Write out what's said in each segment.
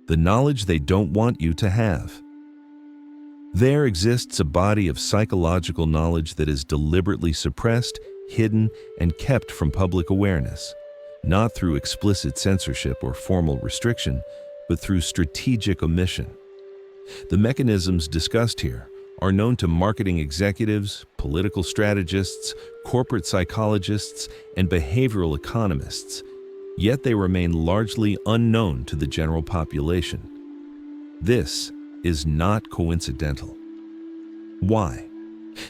the knowledge they don't want you to have. There exists a body of psychological knowledge that is deliberately suppressed, hidden, and kept from public awareness, not through explicit censorship or formal restriction, but through strategic omission. The mechanisms discussed here are known to marketing executives, political strategists, corporate psychologists, and behavioral economists, yet they remain largely unknown to the general population. This is not coincidental. Why?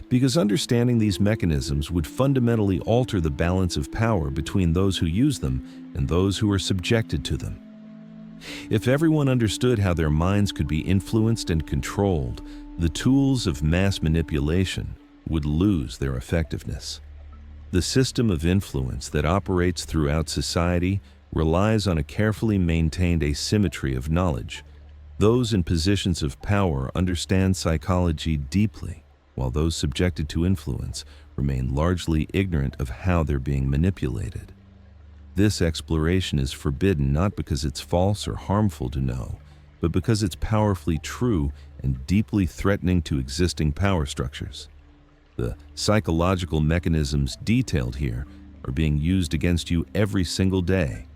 Because understanding these mechanisms would fundamentally alter the balance of power between those who use them and those who are subjected to them. If everyone understood how their minds could be influenced and controlled, the tools of mass manipulation would lose their effectiveness. The system of influence that operates throughout society relies on a carefully maintained asymmetry of knowledge. Those in positions of power understand psychology deeply, while those subjected to influence remain largely ignorant of how they're being manipulated. This exploration is forbidden not because it's false or harmful to know, but because it's powerfully true and deeply threatening to existing power structures. The psychological mechanisms detailed here are being used against you every single day.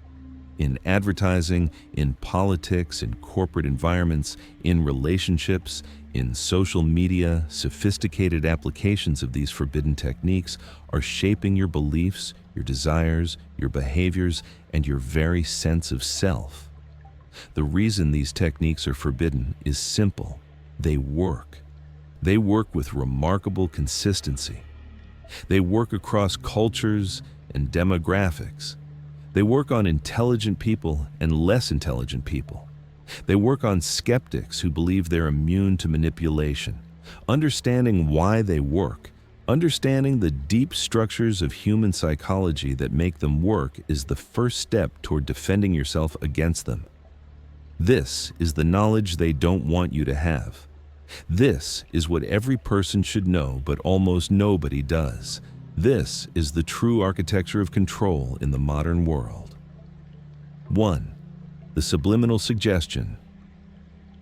In advertising, in politics, in corporate environments, in relationships, in social media, sophisticated applications of these forbidden techniques are shaping your beliefs, your desires, your behaviors, and your very sense of self. The reason these techniques are forbidden is simple. They work. They work with remarkable consistency. They work across cultures and demographics. They work on intelligent people and less intelligent people. They work on skeptics who believe they're immune to manipulation. Understanding why they work, understanding the deep structures of human psychology that make them work is the first step toward defending yourself against them. This is the knowledge they don't want you to have. This is what every person should know, but almost nobody does. This is the true architecture of control in the modern world. 1. The subliminal suggestion.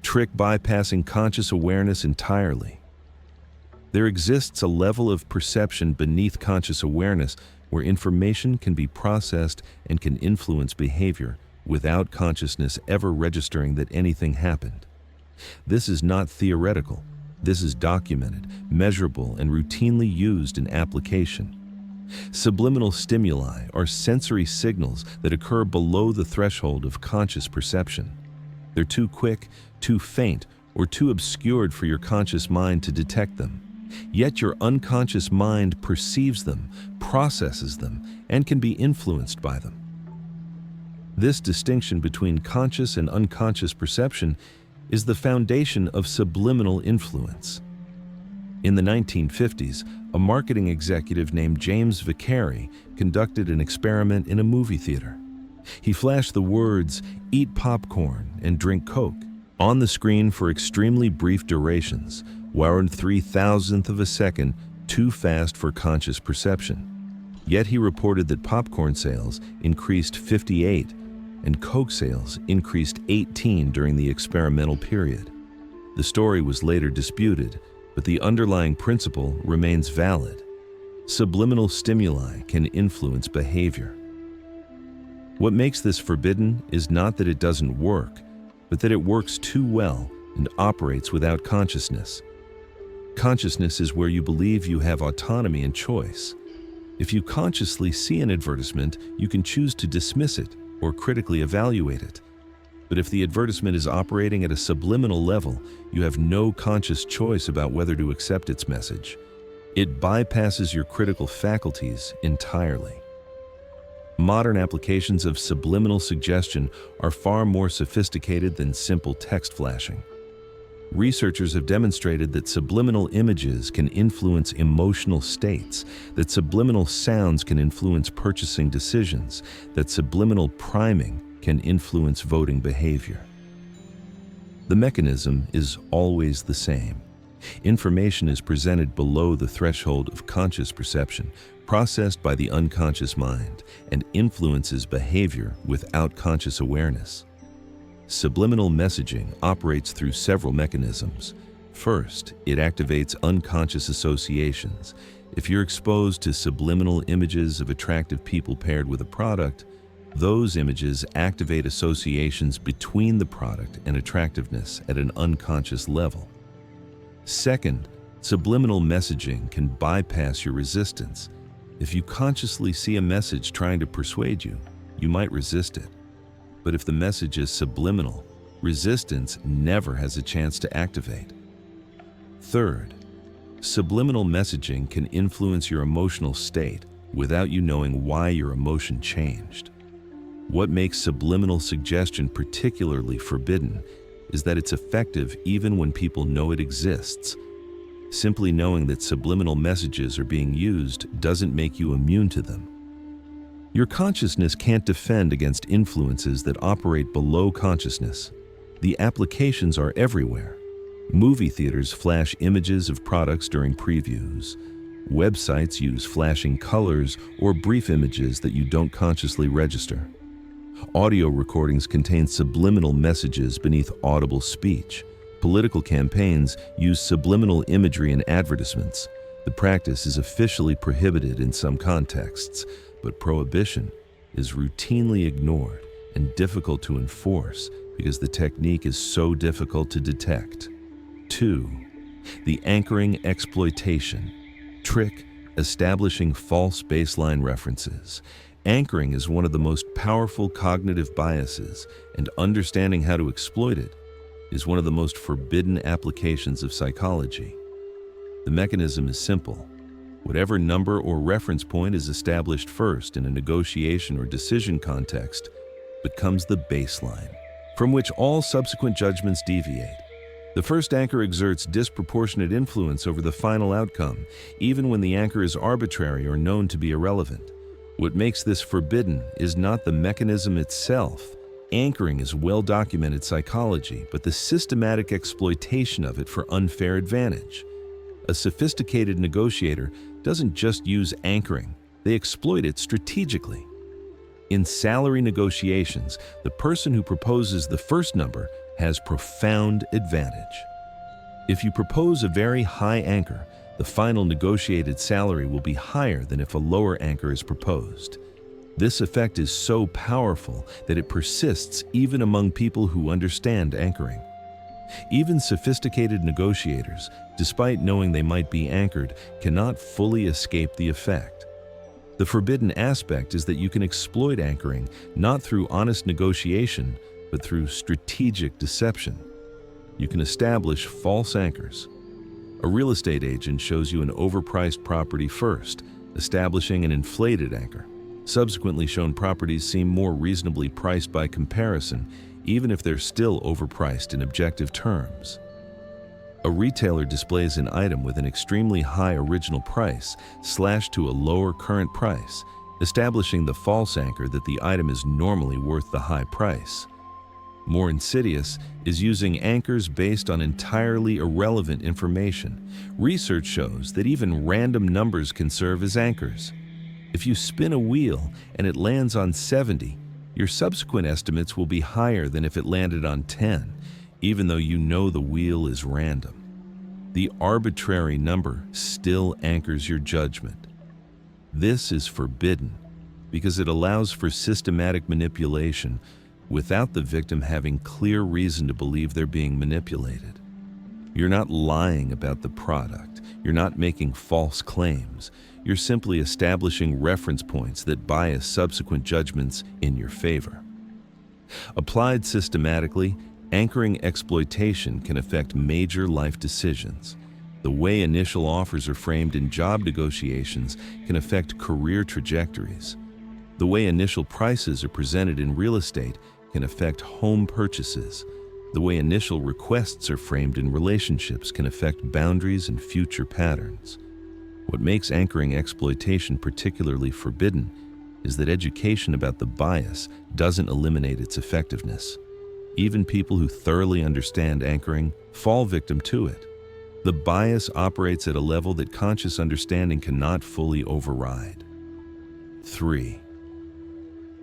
Trick bypassing conscious awareness entirely. There exists a level of perception beneath conscious awareness where information can be processed and can influence behavior without consciousness ever registering that anything happened. This is not theoretical. This is documented, measurable, and routinely used in application. Subliminal stimuli are sensory signals that occur below the threshold of conscious perception. They're too quick, too faint, or too obscured for your conscious mind to detect them. Yet your unconscious mind perceives them, processes them, and can be influenced by them. This distinction between conscious and unconscious perception is the foundation of subliminal influence. In the 1950s, a marketing executive named James Vicari conducted an experiment in a movie theater. He flashed the words, "Eat popcorn and drink Coke," on the screen for extremely brief durations, 1/3000th of a second too fast for conscious perception. Yet he reported that popcorn sales increased 58 and Coke sales increased 18 during the experimental period. The story was later disputed, but the underlying principle remains valid. Subliminal stimuli can influence behavior. What makes this forbidden is not that it doesn't work, but that it works too well and operates without consciousness. Consciousness is where you believe you have autonomy and choice. If you consciously see an advertisement, you can choose to dismiss it or critically evaluate it. But if the advertisement is operating at a subliminal level, you have no conscious choice about whether to accept its message. It bypasses your critical faculties entirely. Modern applications of subliminal suggestion are far more sophisticated than simple text flashing. Researchers have demonstrated that subliminal images can influence emotional states, that subliminal sounds can influence purchasing decisions, that subliminal priming can influence voting behavior. The mechanism is always the same. Information is presented below the threshold of conscious perception, processed by the unconscious mind, and influences behavior without conscious awareness. Subliminal messaging operates through several mechanisms. First, it activates unconscious associations. If you're exposed to subliminal images of attractive people paired with a product, those images activate associations between the product and attractiveness at an unconscious level. Second, subliminal messaging can bypass your resistance. If you consciously see a message trying to persuade you, you might resist it. But if the message is subliminal, resistance never has a chance to activate. Third, subliminal messaging can influence your emotional state without you knowing why your emotion changed. What makes subliminal suggestion particularly forbidden is that it's effective even when people know it exists. Simply knowing that subliminal messages are being used doesn't make you immune to them. Your consciousness can't defend against influences that operate below consciousness. The applications are everywhere. Movie theaters flash images of products during previews. Websites use flashing colors or brief images that you don't consciously register. Audio recordings contain subliminal messages beneath audible speech. Political campaigns use subliminal imagery in advertisements. The practice is officially prohibited in some contexts, but prohibition is routinely ignored and difficult to enforce because the technique is so difficult to detect. 2. The anchoring exploitation trick, establishing false baseline references. Anchoring is one of the most powerful cognitive biases, and understanding how to exploit it is one of the most forbidden applications of psychology. The mechanism is simple. Whatever number or reference point is established first in a negotiation or decision context becomes the baseline, from which all subsequent judgments deviate. The first anchor exerts disproportionate influence over the final outcome, even when the anchor is arbitrary or known to be irrelevant. What makes this forbidden is not the mechanism itself. Anchoring is well-documented psychology, but the systematic exploitation of it for unfair advantage. A sophisticated negotiator doesn't just use anchoring, they exploit it strategically. In salary negotiations, the person who proposes the first number has profound advantage. If you propose a very high anchor, the final negotiated salary will be higher than if a lower anchor is proposed. This effect is so powerful that it persists even among people who understand anchoring. Even sophisticated negotiators, despite knowing they might be anchored, cannot fully escape the effect. The forbidden aspect is that you can exploit anchoring not through honest negotiation, but through strategic deception. You can establish false anchors. A real estate agent shows you an overpriced property first, establishing an inflated anchor. Subsequently shown properties seem more reasonably priced by comparison, even if they're still overpriced in objective terms. A retailer displays an item with an extremely high original price slashed to a lower current price, establishing the false anchor that the item is normally worth the high price. More insidious is using anchors based on entirely irrelevant information. Research shows that even random numbers can serve as anchors. If you spin a wheel and it lands on 70, your subsequent estimates will be higher than if it landed on 10, even though you know the wheel is random. The arbitrary number still anchors your judgment. This is forbidden because it allows for systematic manipulation without the victim having clear reason to believe they're being manipulated. You're not lying about the product. You're not making false claims. You're simply establishing reference points that bias subsequent judgments in your favor. Applied systematically, anchoring exploitation can affect major life decisions. The way initial offers are framed in job negotiations can affect career trajectories. The way initial prices are presented in real estate can affect home purchases. The way initial requests are framed in relationships can affect boundaries and future patterns. What makes anchoring exploitation particularly forbidden is that education about the bias doesn't eliminate its effectiveness. Even people who thoroughly understand anchoring fall victim to it. The bias operates at a level that conscious understanding cannot fully override. 3.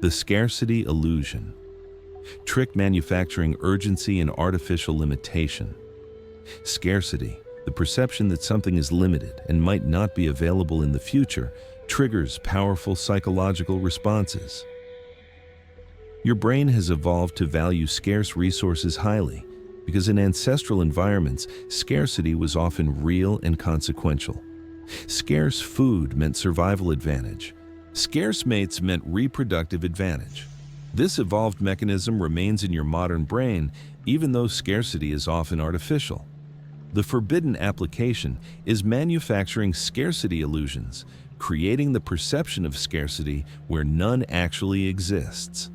The scarcity illusion. Trick manufacturing urgency and artificial limitation. Scarcity, the perception that something is limited and might not be available in the future, triggers powerful psychological responses. Your brain has evolved to value scarce resources highly because in ancestral environments, scarcity was often real and consequential. Scarce food meant survival advantage. Scarce mates meant reproductive advantage. This evolved mechanism remains in your modern brain, even though scarcity is often artificial. The forbidden application is manufacturing scarcity illusions, creating the perception of scarcity where none actually exists.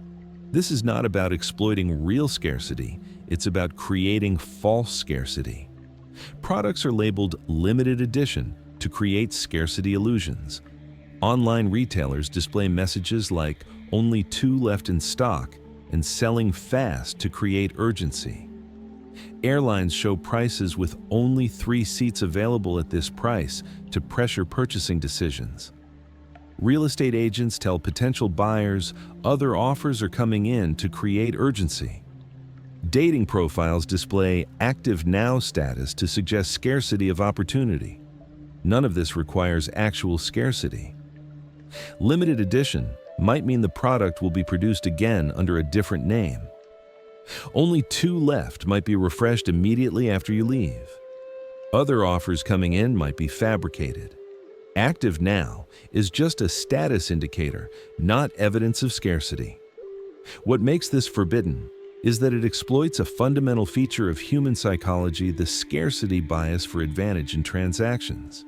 This is not about exploiting real scarcity, it's about creating false scarcity. Products are labeled limited edition to create scarcity illusions. Online retailers display messages like only 2 left in stock and selling fast to create urgency. Airlines show prices with only 3 seats available at this price to pressure purchasing decisions. Real estate agents tell potential buyers other offers are coming in to create urgency. Dating profiles display active now status to suggest scarcity of opportunity. None of this requires actual scarcity. Limited edition might mean the product will be produced again under a different name. Only 2 left might be refreshed immediately after you leave. Other offers coming in might be fabricated. Active now is just a status indicator, not evidence of scarcity. What makes this forbidden is that it exploits a fundamental feature of human psychology, the scarcity bias for advantage in transactions.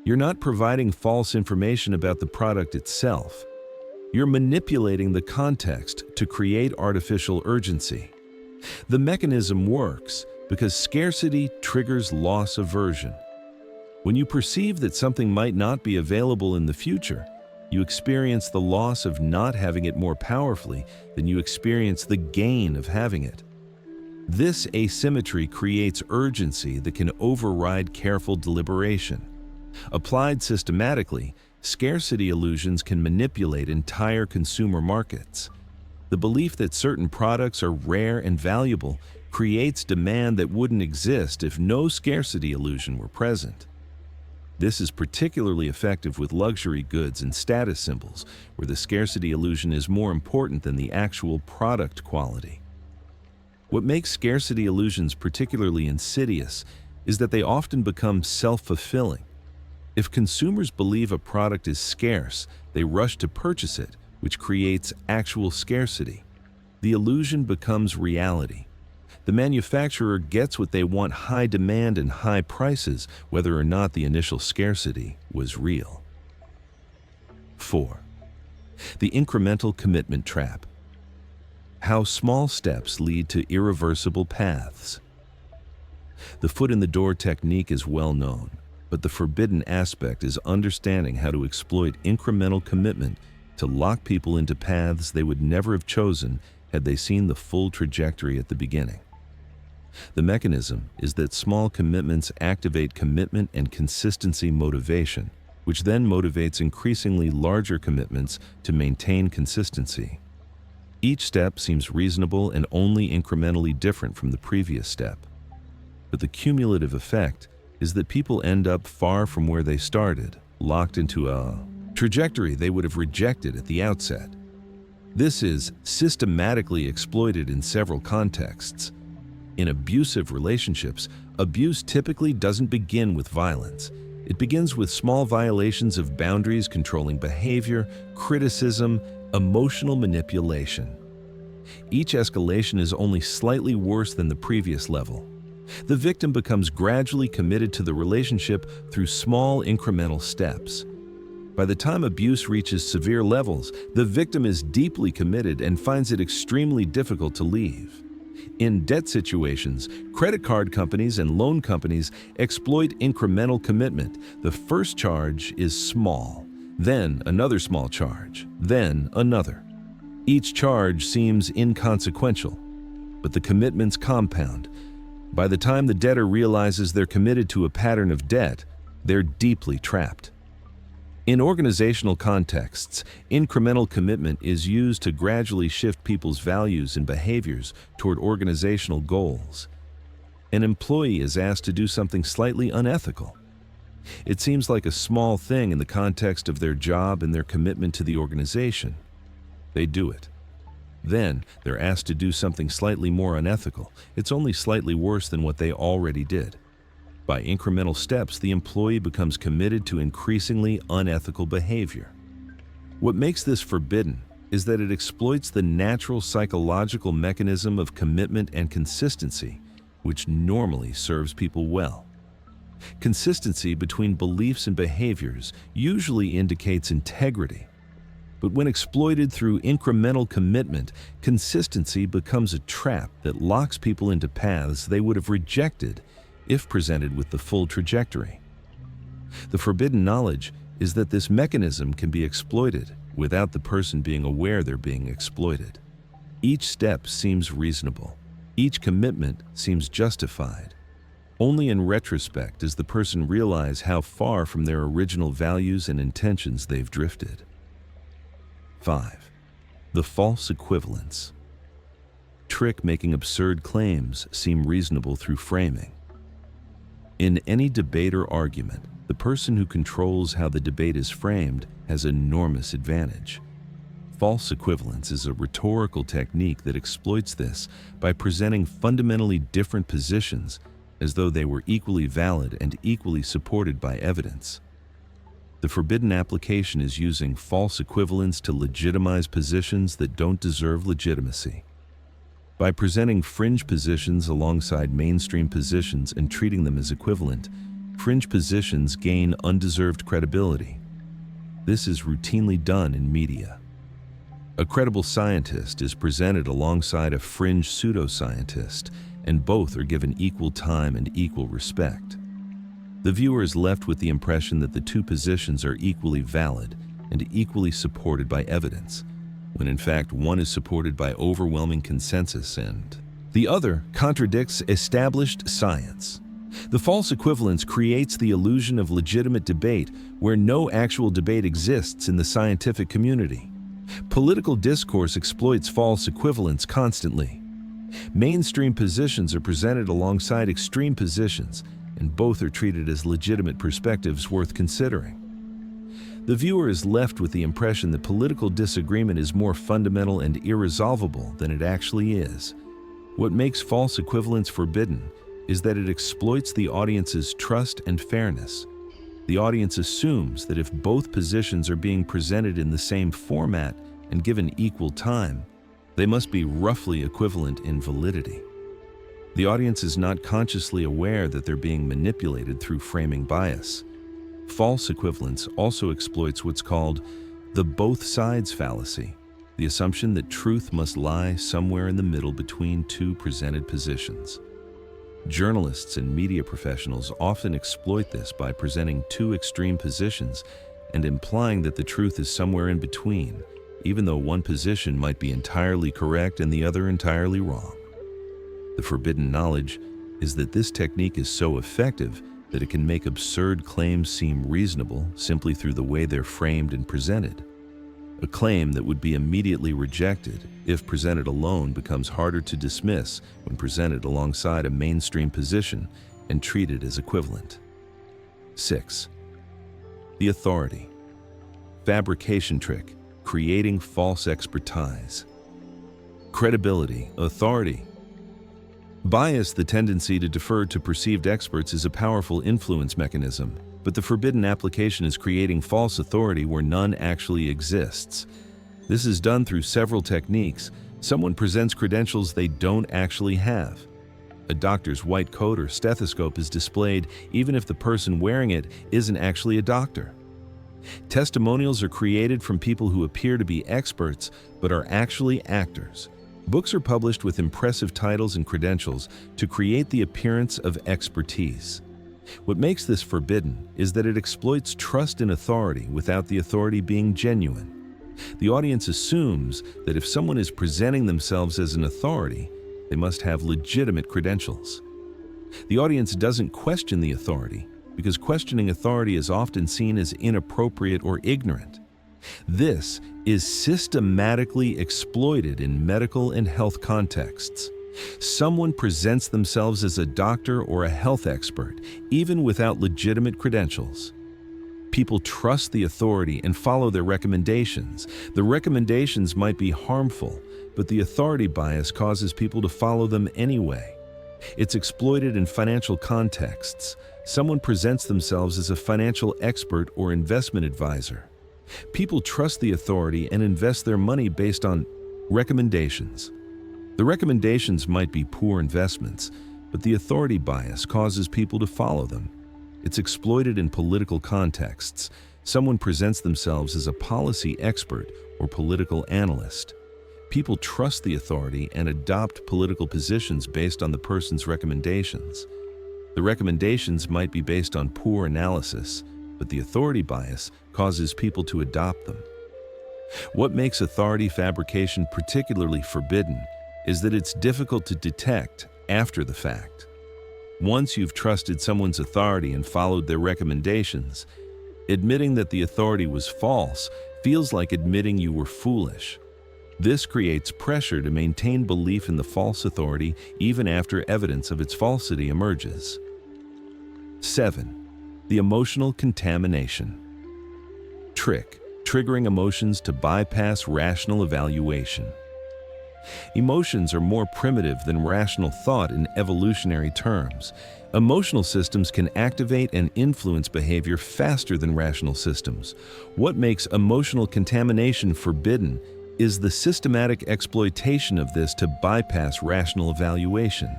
You're not providing false information about the product itself. You're manipulating the context to create artificial urgency. The mechanism works because scarcity triggers loss aversion. When you perceive that something might not be available in the future, you experience the loss of not having it more powerfully than you experience the gain of having it. This asymmetry creates urgency that can override careful deliberation. Applied systematically, scarcity illusions can manipulate entire consumer markets. The belief that certain products are rare and valuable creates demand that wouldn't exist if no scarcity illusion were present. This is particularly effective with luxury goods and status symbols, where the scarcity illusion is more important than the actual product quality. What makes scarcity illusions particularly insidious is that they often become self-fulfilling. If consumers believe a product is scarce, they rush to purchase it, which creates actual scarcity. The illusion becomes reality. The manufacturer gets what they want: high demand and high prices, whether or not the initial scarcity was real. 4. The incremental commitment trap. How small steps lead to irreversible paths. The foot-in-the-door technique is well known, but the forbidden aspect is understanding how to exploit incremental commitment to lock people into paths they would never have chosen had they seen the full trajectory at the beginning. The mechanism is that small commitments activate commitment and consistency motivation, which then motivates increasingly larger commitments to maintain consistency. Each step seems reasonable and only incrementally different from the previous step. But the cumulative effect is that people end up far from where they started, locked into a trajectory they would have rejected at the outset. This is systematically exploited in several contexts. In abusive relationships, abuse typically doesn't begin with violence. It begins with small violations of boundaries, controlling behavior, criticism, emotional manipulation. Each escalation is only slightly worse than the previous level. The victim becomes gradually committed to the relationship through small incremental steps. By the time abuse reaches severe levels, the victim is deeply committed and finds it extremely difficult to leave. In debt situations, credit card companies and loan companies exploit incremental commitment. The first charge is small, then another small charge, then another. Each charge seems inconsequential, but the commitments compound. By the time the debtor realizes they're committed to a pattern of debt, they're deeply trapped. In organizational contexts, incremental commitment is used to gradually shift people's values and behaviors toward organizational goals. An employee is asked to do something slightly unethical. It seems like a small thing in the context of their job and their commitment to the organization. They do it. Then, they're asked to do something slightly more unethical. It's only slightly worse than what they already did. By incremental steps, the employee becomes committed to increasingly unethical behavior. What makes this forbidden is that it exploits the natural psychological mechanism of commitment and consistency, which normally serves people well. Consistency between beliefs and behaviors usually indicates integrity. But when exploited through incremental commitment, consistency becomes a trap that locks people into paths they would have rejected if presented with the full trajectory. The forbidden knowledge is that this mechanism can be exploited without the person being aware they're being exploited. Each step seems reasonable. Each commitment seems justified. Only in retrospect does the person realize how far from their original values and intentions they've drifted. 5. The false equivalence. Trick making absurd claims seem reasonable through framing. In any debate or argument, the person who controls how the debate is framed has enormous advantage. False equivalence is a rhetorical technique that exploits this by presenting fundamentally different positions as though they were equally valid and equally supported by evidence. The forbidden application is using false equivalence to legitimize positions that don't deserve legitimacy. By presenting fringe positions alongside mainstream positions and treating them as equivalent, fringe positions gain undeserved credibility. This is routinely done in media. A credible scientist is presented alongside a fringe pseudoscientist, and both are given equal time and equal respect. The viewer is left with the impression that the two positions are equally valid and equally supported by evidence, when in fact one is supported by overwhelming consensus and the other contradicts established science. The false equivalence creates the illusion of legitimate debate where no actual debate exists in the scientific community. Political discourse exploits false equivalence constantly. Mainstream positions are presented alongside extreme positions, and both are treated as legitimate perspectives worth considering. The viewer is left with the impression that political disagreement is more fundamental and irresolvable than it actually is. What makes false equivalence forbidden is that it exploits the audience's trust and fairness. The audience assumes that if both positions are being presented in the same format and given equal time, they must be roughly equivalent in validity. The audience is not consciously aware that they're being manipulated through framing bias. False equivalence also exploits what's called the both sides fallacy, the assumption that truth must lie somewhere in the middle between two presented positions. Journalists and media professionals often exploit this by presenting two extreme positions and implying that the truth is somewhere in between, even though one position might be entirely correct and the other entirely wrong. The forbidden knowledge is that this technique is so effective that it can make absurd claims seem reasonable simply through the way they're framed and presented. A claim that would be immediately rejected if presented alone becomes harder to dismiss when presented alongside a mainstream position and treated as equivalent. 6. The authority. Fabrication trick, creating false expertise. Credibility, authority. Bias, the tendency to defer to perceived experts, is a powerful influence mechanism, but the forbidden application is creating false authority where none actually exists. This is done through several techniques. Someone presents credentials they don't actually have. A doctor's white coat or stethoscope is displayed even if the person wearing it isn't actually a doctor. Testimonials are created from people who appear to be experts but are actually actors. Books are published with impressive titles and credentials to create the appearance of expertise. What makes this forbidden is that it exploits trust in authority without the authority being genuine. The audience assumes that if someone is presenting themselves as an authority, they must have legitimate credentials. The audience doesn't question the authority, because questioning authority is often seen as inappropriate or ignorant. This is systematically exploited in medical and health contexts. Someone presents themselves as a doctor or a health expert, even without legitimate credentials. People trust the authority and follow their recommendations. The recommendations might be harmful, but the authority bias causes people to follow them anyway. It's exploited in financial contexts. Someone presents themselves as a financial expert or investment advisor. People trust the authority and invest their money based on recommendations. The recommendations might be poor investments, but the authority bias causes people to follow them. It's exploited in political contexts. Someone presents themselves as a policy expert or political analyst. People trust the authority and adopt political positions based on the person's recommendations. The recommendations might be based on poor analysis, but the authority bias causes people to adopt them. What makes authority fabrication particularly forbidden is that it's difficult to detect after the fact. Once you've trusted someone's authority and followed their recommendations, admitting that the authority was false feels like admitting you were foolish. This creates pressure to maintain belief in the false authority even after evidence of its falsity emerges. 7. The emotional contamination. Triggering emotions to bypass rational evaluation. Emotions are more primitive than rational thought in evolutionary terms. Emotional systems can activate and influence behavior faster than rational systems. What makes emotional contamination forbidden is the systematic exploitation of this to bypass rational evaluation.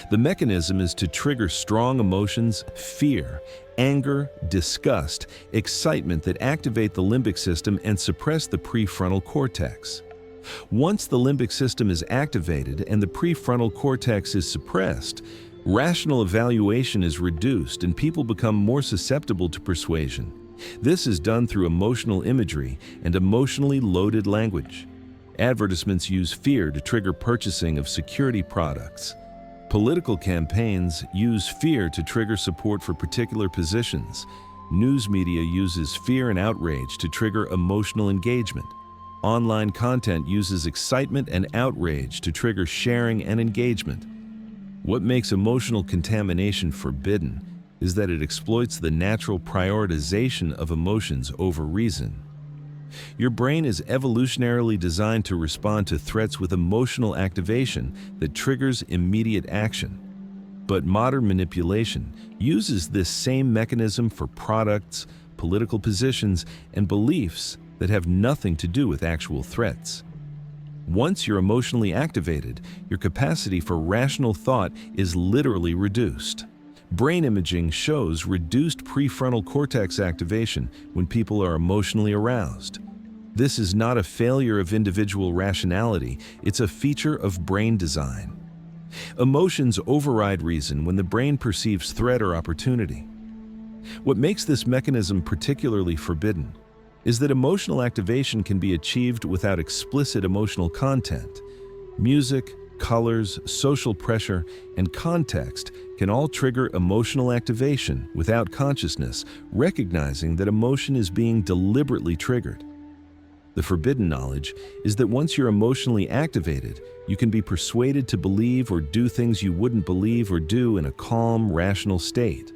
The mechanism is to trigger strong emotions, fear, anger, disgust, excitement that activate the limbic system and suppress the prefrontal cortex. Once the limbic system is activated and the prefrontal cortex is suppressed, rational evaluation is reduced and people become more susceptible to persuasion. This is done through emotional imagery and emotionally loaded language. Advertisements use fear to trigger purchasing of security products. Political campaigns use fear to trigger support for particular positions. News media uses fear and outrage to trigger emotional engagement. Online content uses excitement and outrage to trigger sharing and engagement. What makes emotional contamination forbidden is that it exploits the natural prioritization of emotions over reason. Your brain is evolutionarily designed to respond to threats with emotional activation that triggers immediate action. But modern manipulation uses this same mechanism for products, political positions, and beliefs that have nothing to do with actual threats. Once you're emotionally activated, your capacity for rational thought is literally reduced. Brain imaging shows reduced prefrontal cortex activation when people are emotionally aroused. This is not a failure of individual rationality, it's a feature of brain design. Emotions override reason when the brain perceives threat or opportunity. What makes this mechanism particularly forbidden is that emotional activation can be achieved without explicit emotional content. Music, colors, social pressure, and context can all trigger emotional activation without consciousness, recognizing that emotion is being deliberately triggered. The forbidden knowledge is that once you're emotionally activated, you can be persuaded to believe or do things you wouldn't believe or do in a calm, rational state.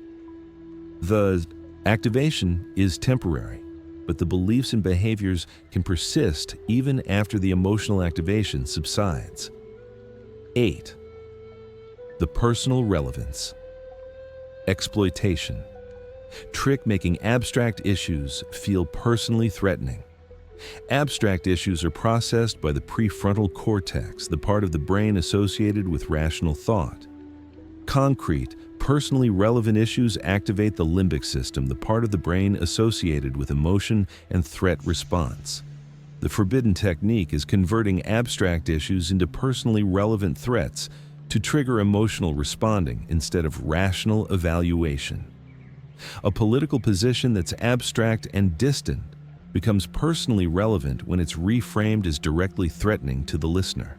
The activation is temporary, but the beliefs and behaviors can persist even after the emotional activation subsides. 8. The personal relevance. Exploitation. Making abstract issues feel personally threatening. Abstract issues are processed by the prefrontal cortex, the part of the brain associated with rational thought. Concrete, personally relevant issues activate the limbic system, the part of the brain associated with emotion and threat response. The forbidden technique is converting abstract issues into personally relevant threats to trigger emotional responding instead of rational evaluation. A political position that's abstract and distant becomes personally relevant when it's reframed as directly threatening to the listener.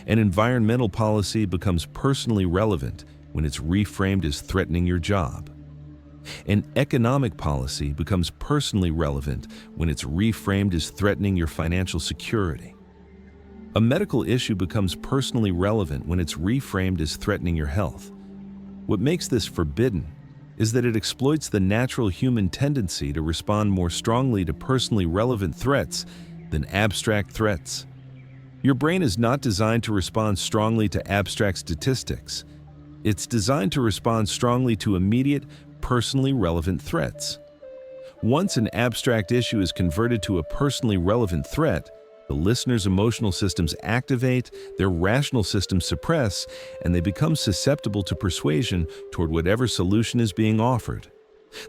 An environmental policy becomes personally relevant when it's reframed as threatening your job. An economic policy becomes personally relevant when it's reframed as threatening your financial security. A medical issue becomes personally relevant when it's reframed as threatening your health. What makes this forbidden is that it exploits the natural human tendency to respond more strongly to personally relevant threats than abstract threats. Your brain is not designed to respond strongly to abstract statistics. It's designed to respond strongly to immediate, personally relevant threats. Once an abstract issue is converted to a personally relevant threat, the listener's emotional systems activate, their rational systems suppress, and they become susceptible to persuasion toward whatever solution is being offered.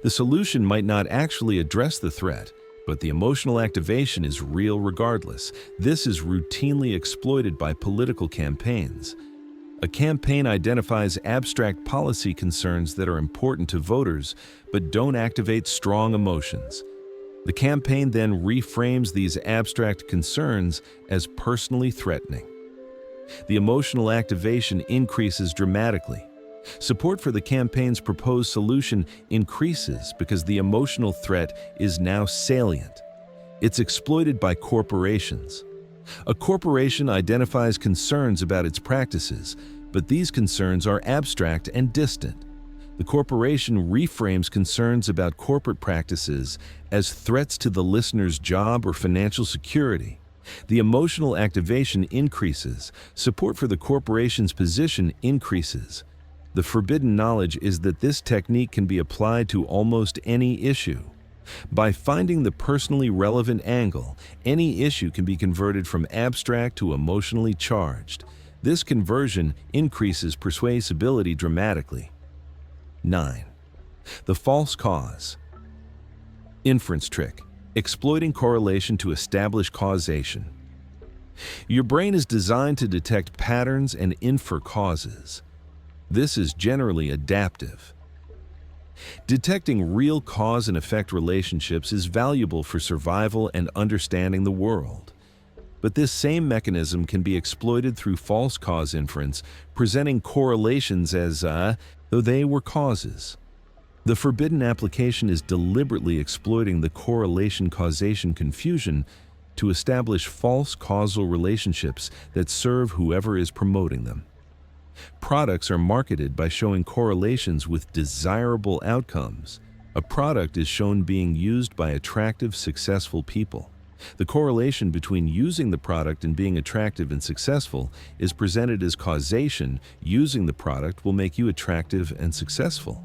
The solution might not actually address the threat, but the emotional activation is real regardless. This is routinely exploited by political campaigns. A campaign identifies abstract policy concerns that are important to voters, but don't activate strong emotions. The campaign then reframes these abstract concerns as personally threatening. The emotional activation increases dramatically. Support for the campaign's proposed solution increases because the emotional threat is now salient. It's exploited by corporations. A corporation identifies concerns about its practices, but these concerns are abstract and distant. The corporation reframes concerns about corporate practices as threats to the listener's job or financial security. The emotional activation increases. Support for the corporation's position increases. The forbidden knowledge is that this technique can be applied to almost any issue. By finding the personally relevant angle, any issue can be converted from abstract to emotionally charged. This conversion increases persuasibility dramatically. 9. The false cause. Inference trick, exploiting correlation to establish causation. Your brain is designed to detect patterns and infer causes. This is generally adaptive. Detecting real cause and effect relationships is valuable for survival and understanding the world. But this same mechanism can be exploited through false cause inference, presenting correlations as though they were causes. The forbidden application is deliberately exploiting the correlation-causation confusion to establish false causal relationships that serve whoever is promoting them. Products are marketed by showing correlations with desirable outcomes. A product is shown being used by attractive, successful people. The correlation between using the product and being attractive and successful is presented as causation. Using the product will make you attractive and successful.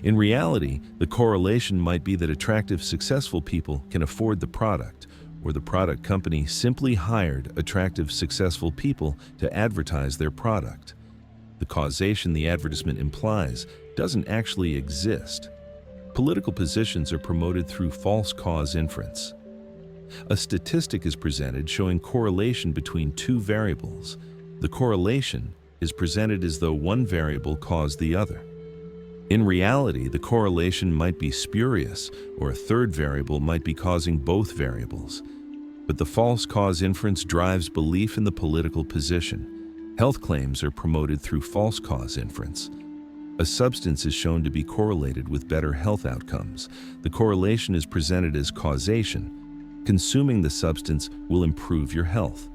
In reality, the correlation might be that attractive, successful people can afford the product, or the product company simply hired attractive, successful people to advertise their product. The causation the advertisement implies doesn't actually exist. Political positions are promoted through false cause inference. A statistic is presented showing correlation between two variables. The correlation is presented as though one variable caused the other. In reality, the correlation might be spurious, or a third variable might be causing both variables. But the false cause inference drives belief in the political position. Health claims are promoted through false cause inference. A substance is shown to be correlated with better health outcomes. The correlation is presented as causation. Consuming the substance will improve your health.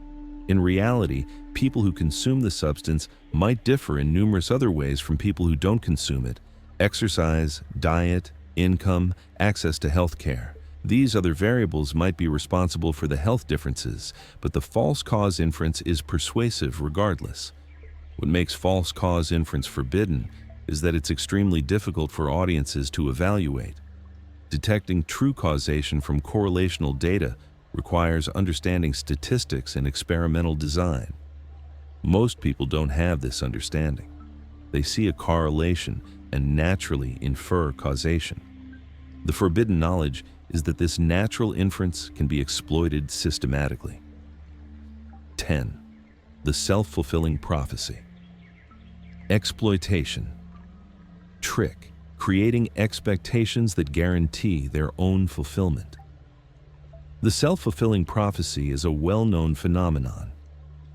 In reality, people who consume the substance might differ in numerous other ways from people who don't consume it. Exercise, diet, income, access to health care. These other variables might be responsible for the health differences, but the false cause inference is persuasive regardless. What makes false cause inference forbidden is that it's extremely difficult for audiences to evaluate. Detecting true causation from correlational data requires understanding statistics and experimental design. Most people don't have this understanding. They see a correlation and naturally infer causation. The forbidden knowledge is that this natural inference can be exploited systematically. 10. The self-fulfilling prophecy. Exploitation. Trick. Creating expectations that guarantee their own fulfillment. The self-fulfilling prophecy is a well-known phenomenon.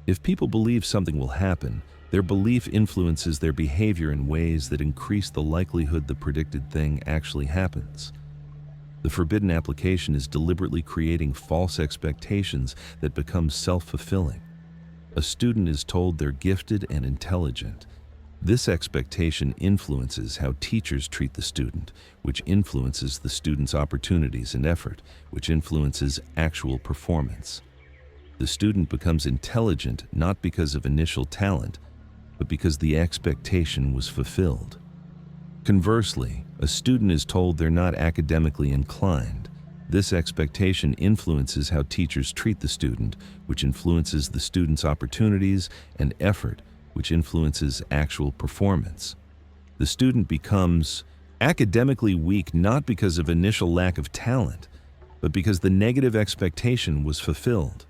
If people believe something will happen, Their belief influences their behavior in ways that increase the likelihood the predicted thing actually happens. The forbidden application is deliberately creating false expectations that become self-fulfilling. A student is told they're gifted and intelligent. This expectation influences how teachers treat the student, which influences the student's opportunities and effort, which influences actual performance. The student becomes intelligent not because of initial talent, but because the expectation was fulfilled. Conversely, a student is told they're not academically inclined. This expectation influences how teachers treat the student, which influences the student's opportunities and effort, which influences actual performance. The student becomes academically weak not because of initial lack of talent, but because the negative expectation was fulfilled.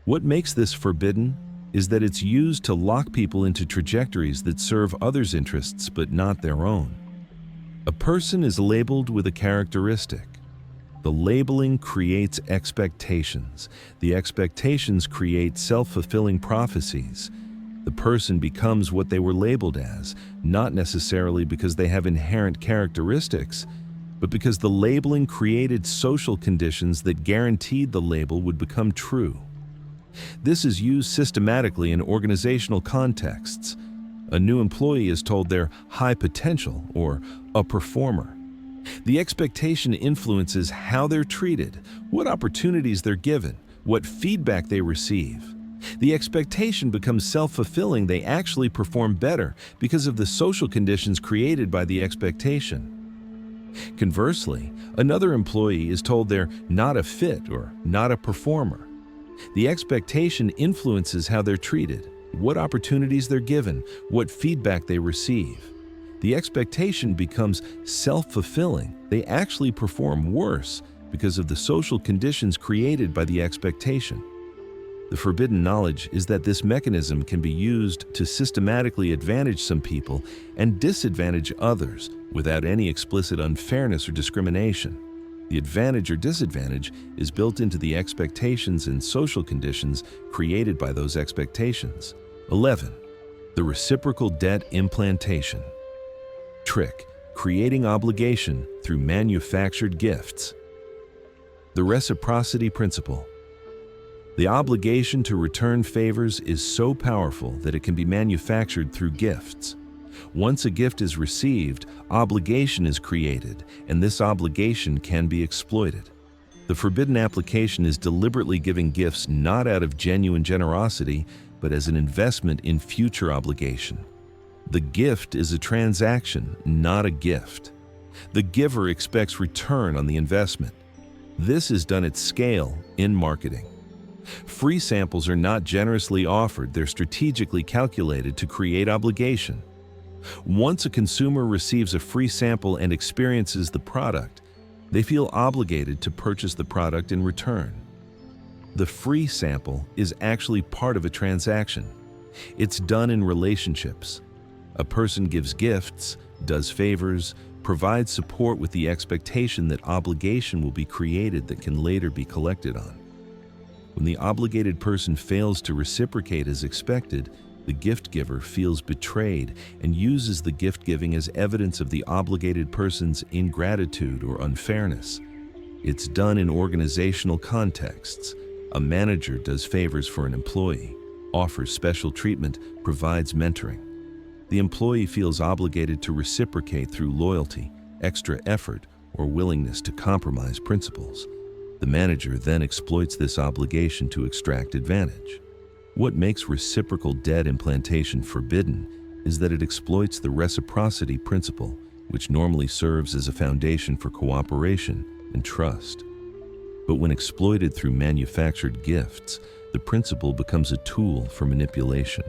What makes this forbidden is that it's used to lock people into trajectories that serve others' interests but not their own. A person is labeled with a characteristic. The labeling creates expectations. The expectations create self-fulfilling prophecies. The person becomes what they were labeled as, not necessarily because they have inherent characteristics, but because the labeling created social conditions that guaranteed the label would become true. This is used systematically in organizational contexts. A new employee is told they're high potential or a performer. The expectation influences how they're treated, what opportunities they're given, what feedback they receive. The expectation becomes self-fulfilling. They actually perform better because of the social conditions created by the expectation. Conversely, another employee is told they're not a fit or not a performer. The expectation influences how they're treated, what opportunities they're given, what feedback they receive. The expectation becomes self-fulfilling. They actually perform worse because of the social conditions created by the expectation. The forbidden knowledge is that this mechanism can be used to systematically advantage some people and disadvantage others without any explicit unfairness or discrimination. The advantage or disadvantage is built into the expectations and social conditions created by those expectations. 11. The reciprocal debt implantation. Trick: creating obligation through manufactured gifts. The reciprocity principle. The obligation to return favors is so powerful that it can be manufactured through gifts. Once a gift is received, obligation is created, and this obligation can be exploited. The forbidden application is deliberately giving gifts not out of genuine generosity, but as an investment in future obligation. The gift is a transaction, not a gift. The giver expects return on the investment. This is done at scale in marketing. Free samples are not generously offered, they're strategically calculated to create obligation. Once a consumer receives a free sample and experiences the product, they feel obligated to purchase the product in return. The free sample is actually part of a transaction. It's done in relationships. A person gives gifts, does favors, provides support with the expectation that obligation will be created that can later be collected on. When the obligated person fails to reciprocate as expected, the gift giver feels betrayed and uses the gift giving as evidence of the obligated person's ingratitude or unfairness. It's done in organizational contexts. A manager does favors for an employee, offers special treatment, provides mentoring. The employee feels obligated to reciprocate through loyalty, extra effort, or willingness to compromise principles. The manager then exploits this obligation to extract advantage. What makes reciprocal debt implantation forbidden is that it exploits the reciprocity principle, which normally serves as a foundation for cooperation and trust. But when exploited through manufactured gifts, the principle becomes a tool for manipulation.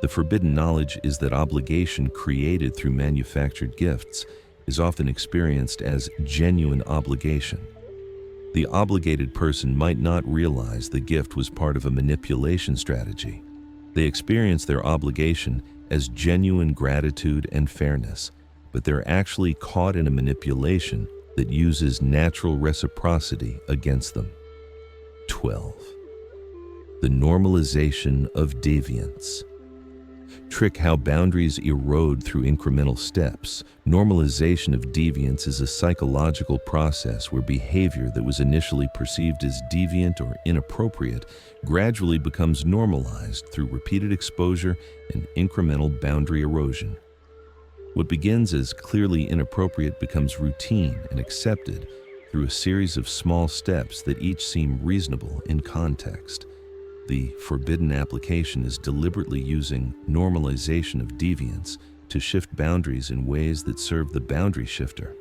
The forbidden knowledge is that obligation created through manufactured gifts is often experienced as genuine obligation. The obligated person might not realize the gift was part of a manipulation strategy. They experience their obligation as genuine gratitude and fairness, but they're actually caught in a manipulation that uses natural reciprocity against them. 12. The normalization of deviance. Trick how boundaries erode through incremental steps. Normalization of deviance is a psychological process where behavior that was initially perceived as deviant or inappropriate gradually becomes normalized through repeated exposure and incremental boundary erosion. What begins as clearly inappropriate becomes routine and accepted through a series of small steps that each seem reasonable in context. The forbidden application is deliberately using normalization of deviance to shift boundaries in ways that serve the boundary shifter,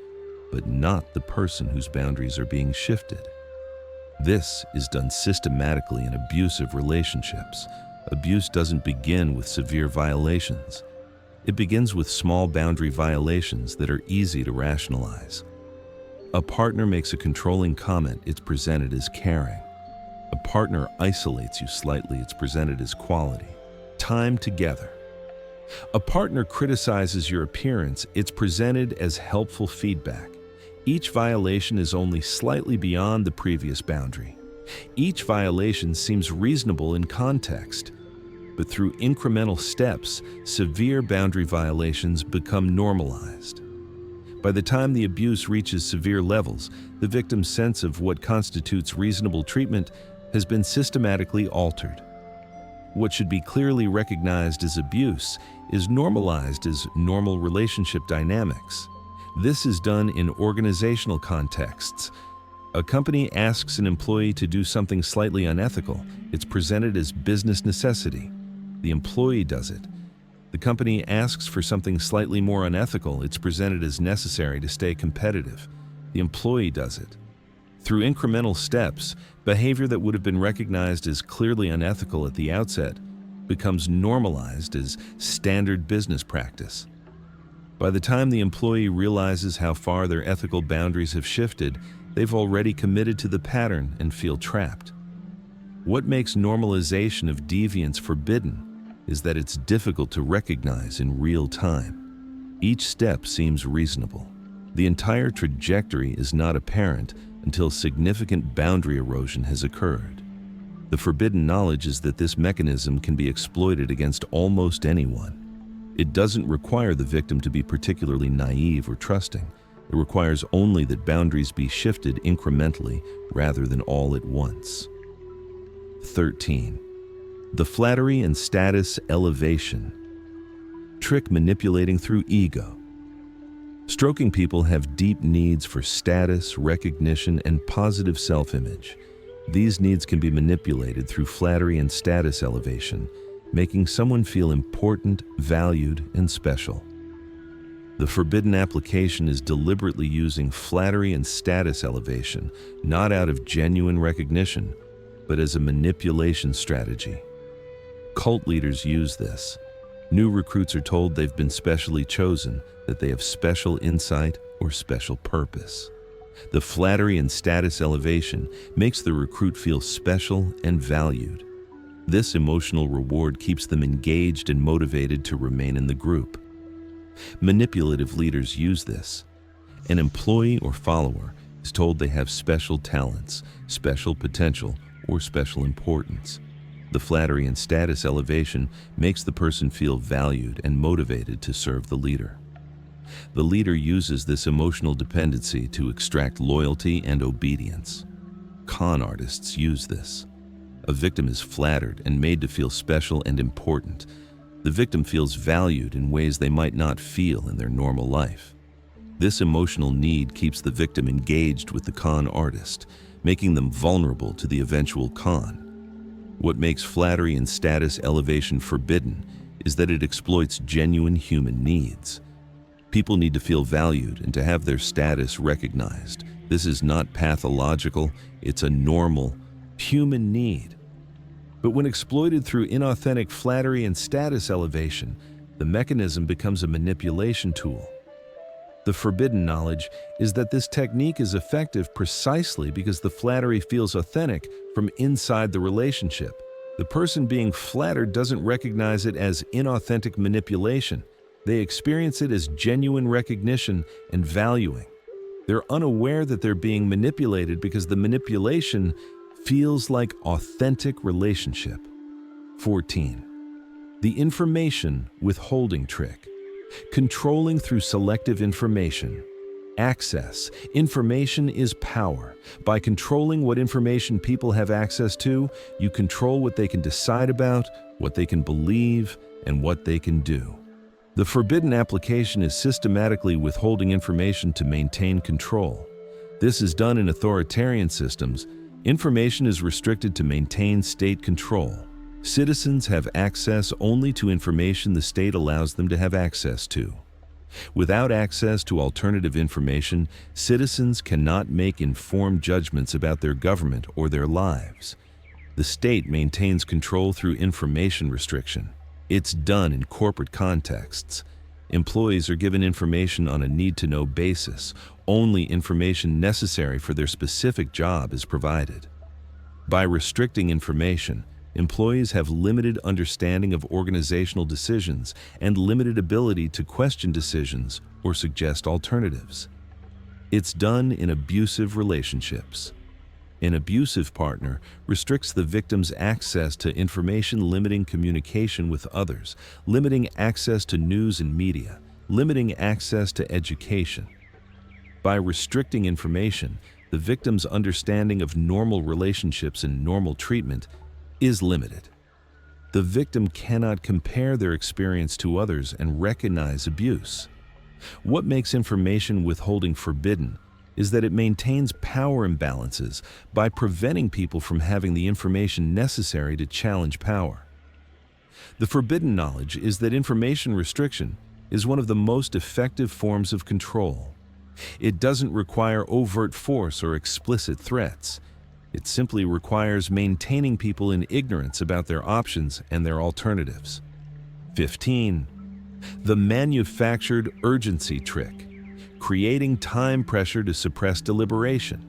but not the person whose boundaries are being shifted. This is done systematically in abusive relationships. Abuse doesn't begin with severe violations. It begins with small boundary violations that are easy to rationalize. A partner makes a controlling comment, it's presented as caring. A partner isolates you slightly, it's presented as quality. Time together. A partner criticizes your appearance, it's presented as helpful feedback. Each violation is only slightly beyond the previous boundary. Each violation seems reasonable in context, but through incremental steps, severe boundary violations become normalized. By the time the abuse reaches severe levels, the victim's sense of what constitutes reasonable treatment has been systematically altered. What should be clearly recognized as abuse is normalized as normal relationship dynamics. This is done in organizational contexts. A company asks an employee to do something slightly unethical. It's presented as business necessity. The employee does it. The company asks for something slightly more unethical. It's presented as necessary to stay competitive. The employee does it. Through incremental steps, behavior that would have been recognized as clearly unethical at the outset becomes normalized as standard business practice. By the time the employee realizes how far their ethical boundaries have shifted, they've already committed to the pattern and feel trapped. What makes normalization of deviance forbidden is that it's difficult to recognize in real time. Each step seems reasonable. The entire trajectory is not apparent until significant boundary erosion has occurred. The forbidden knowledge is that this mechanism can be exploited against almost anyone. It doesn't require the victim to be particularly naive or trusting. It requires only that boundaries be shifted incrementally rather than all at once. 13. The flattery and status elevation. Trick manipulating through ego. Stroking people have deep needs for status, recognition, and positive self-image. These needs can be manipulated through flattery and status elevation, making someone feel important, valued, and special. The forbidden application is deliberately using flattery and status elevation, not out of genuine recognition, but as a manipulation strategy. Cult leaders use this. New recruits are told they've been specially chosen, that they have special insight or special purpose. The flattery and status elevation makes the recruit feel special and valued. This emotional reward keeps them engaged and motivated to remain in the group. Manipulative leaders use this. An employee or follower is told they have special talents, special potential, or special importance. The flattery and status elevation makes the person feel valued and motivated to serve the leader. The leader uses this emotional dependency to extract loyalty and obedience. Con artists use this. A victim is flattered and made to feel special and important. The victim feels valued in ways they might not feel in their normal life. This emotional need keeps the victim engaged with the con artist, making them vulnerable to the eventual con. What makes flattery and status elevation forbidden is that it exploits genuine human needs. People need to feel valued and to have their status recognized. This is not pathological, it's a normal human need. But when exploited through inauthentic flattery and status elevation, the mechanism becomes a manipulation tool. The forbidden knowledge is that this technique is effective precisely because the flattery feels authentic from inside the relationship. The person being flattered doesn't recognize it as inauthentic manipulation. They experience it as genuine recognition and valuing. They're unaware that they're being manipulated because the manipulation feels like authentic relationship. 14. The information withholding trick. Controlling through selective information. Access. Information is power. By controlling what information people have access to, you control what they can decide about, what they can believe, and what they can do. The forbidden application is systematically withholding information to maintain control. This is done in authoritarian systems. Information is restricted to maintain state control. Citizens have access only to information the state allows them to have access to. Without access to alternative information, citizens cannot make informed judgments about their government or their lives. The state maintains control through information restriction. It's done in corporate contexts. Employees are given information on a need-to-know basis. Only information necessary for their specific job is provided. By restricting information, employees have limited understanding of organizational decisions and limited ability to question decisions or suggest alternatives. It's done in abusive relationships. An abusive partner restricts the victim's access to information, limiting communication with others, limiting access to news and media, limiting access to education. By restricting information, the victim's understanding of normal relationships and normal treatment is limited. The victim cannot compare their experience to others and recognize abuse. What makes information withholding forbidden is that it maintains power imbalances by preventing people from having the information necessary to challenge power. The forbidden knowledge is that information restriction is one of the most effective forms of control. It doesn't require overt force or explicit threats. It simply requires maintaining people in ignorance about their options and their alternatives. 15. The manufactured urgency trick. Creating time pressure to suppress deliberation.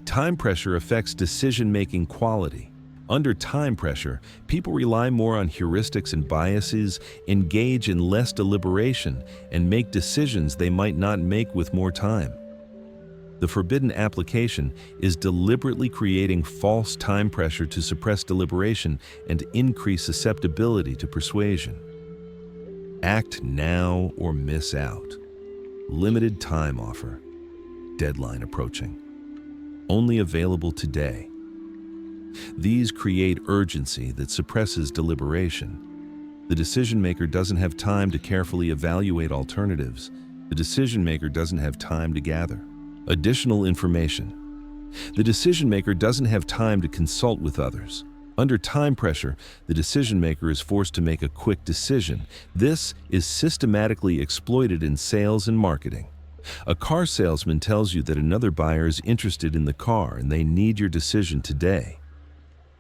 Time pressure affects decision-making quality. Under time pressure, people rely more on heuristics and biases, engage in less deliberation, and make decisions they might not make with more time. The forbidden application is deliberately creating false time pressure to suppress deliberation and increase susceptibility to persuasion. Act now or miss out. Limited time offer. Deadline approaching. Only available today. These create urgency that suppresses deliberation. The decision maker doesn't have time to carefully evaluate alternatives. The decision maker doesn't have time to gather additional information. The decision maker doesn't have time to consult with others. Under time pressure, the decision maker is forced to make a quick decision. This is systematically exploited in sales and marketing. A car salesman tells you that another buyer is interested in the car and they need your decision today.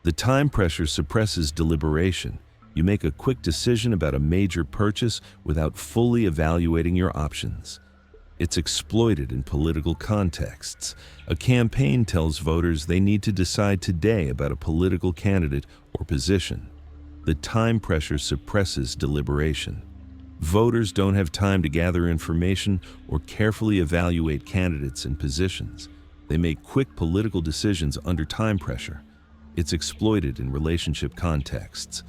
The time pressure suppresses deliberation. You make a quick decision about a major purchase without fully evaluating your options. It's exploited in political contexts. A campaign tells voters they need to decide today about a political candidate or position. The time pressure suppresses deliberation. Voters don't have time to gather information or carefully evaluate candidates and positions. They make quick political decisions under time pressure. It's exploited in relationship contexts.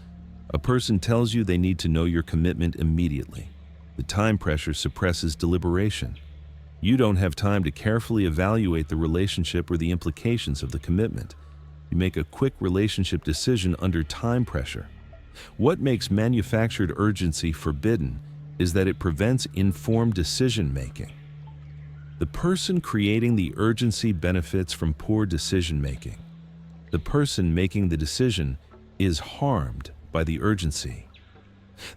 A person tells you they need to know your commitment immediately. The time pressure suppresses deliberation. You don't have time to carefully evaluate the relationship or the implications of the commitment. You make a quick relationship decision under time pressure. What makes manufactured urgency forbidden is that it prevents informed decision-making. The person creating the urgency benefits from poor decision-making. The person making the decision is harmed by the urgency.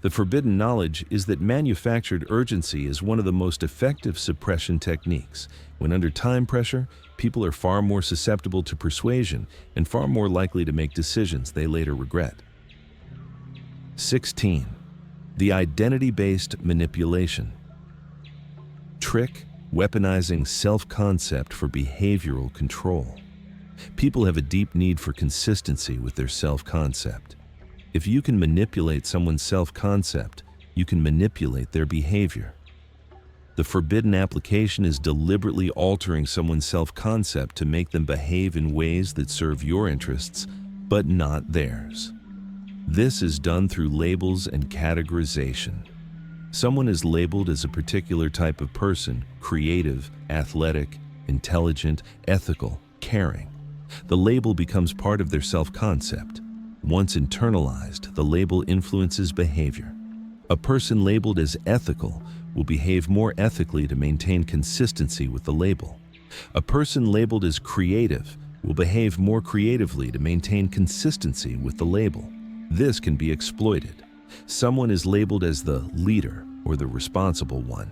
The forbidden knowledge is that manufactured urgency is one of the most effective suppression techniques. When under time pressure, people are far more susceptible to persuasion and far more likely to make decisions they later regret. 16. The identity-based manipulation. Trick, weaponizing self-concept for behavioral control. People have a deep need for consistency with their self-concept. If you can manipulate someone's self-concept, you can manipulate their behavior. The forbidden application is deliberately altering someone's self-concept to make them behave in ways that serve your interests, but not theirs. This is done through labels and categorization. Someone is labeled as a particular type of person: creative, athletic, intelligent, ethical, caring. The label becomes part of their self-concept. Once internalized, the label influences behavior. A person labeled as ethical will behave more ethically to maintain consistency with the label. A person labeled as creative will behave more creatively to maintain consistency with the label. This can be exploited. Someone is labeled as the leader or the responsible one.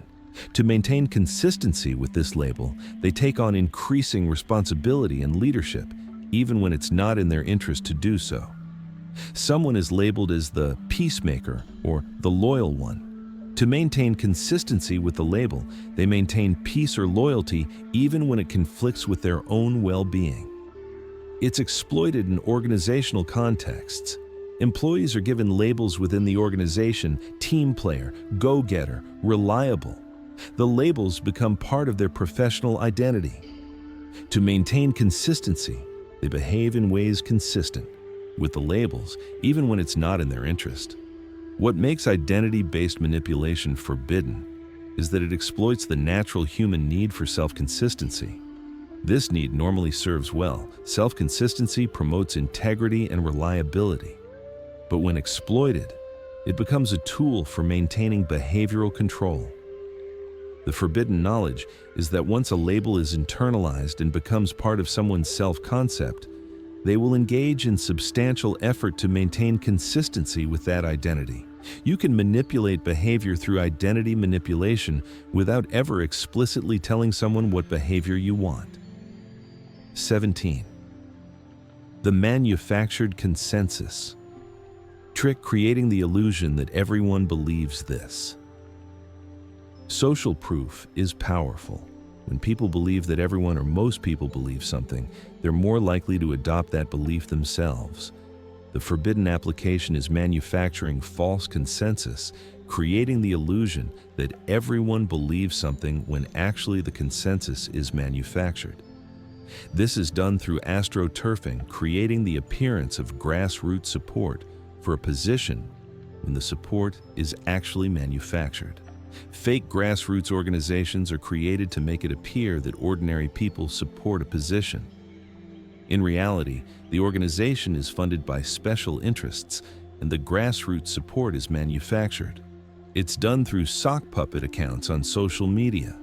To maintain consistency with this label, they take on increasing responsibility and leadership, even when it's not in their interest to do so. Someone is labeled as the peacemaker or the loyal one. To maintain consistency with the label, they maintain peace or loyalty even when it conflicts with their own well-being. It's exploited in organizational contexts. Employees are given labels within the organization: team player, go-getter, reliable. The labels become part of their professional identity. To maintain consistency, they behave in ways consistent with the labels, even when it's not in their interest. What makes identity-based manipulation forbidden is that it exploits the natural human need for self-consistency. This need normally serves well. Self-consistency promotes integrity and reliability. But when exploited, it becomes a tool for maintaining behavioral control. The forbidden knowledge is that once a label is internalized and becomes part of someone's self-concept, they will engage in substantial effort to maintain consistency with that identity. You can manipulate behavior through identity manipulation without ever explicitly telling someone what behavior you want. 17. The manufactured consensus. Trick: creating the illusion that everyone believes this. Social proof is powerful. When people believe that everyone or most people believe something, they're more likely to adopt that belief themselves. The forbidden application is manufacturing false consensus, creating the illusion that everyone believes something when actually the consensus is manufactured. This is done through astroturfing, creating the appearance of grassroots support for a position when the support is actually manufactured. Fake grassroots organizations are created to make it appear that ordinary people support a position. In reality, the organization is funded by special interests, and the grassroots support is manufactured. It's done through sock puppet accounts on social media.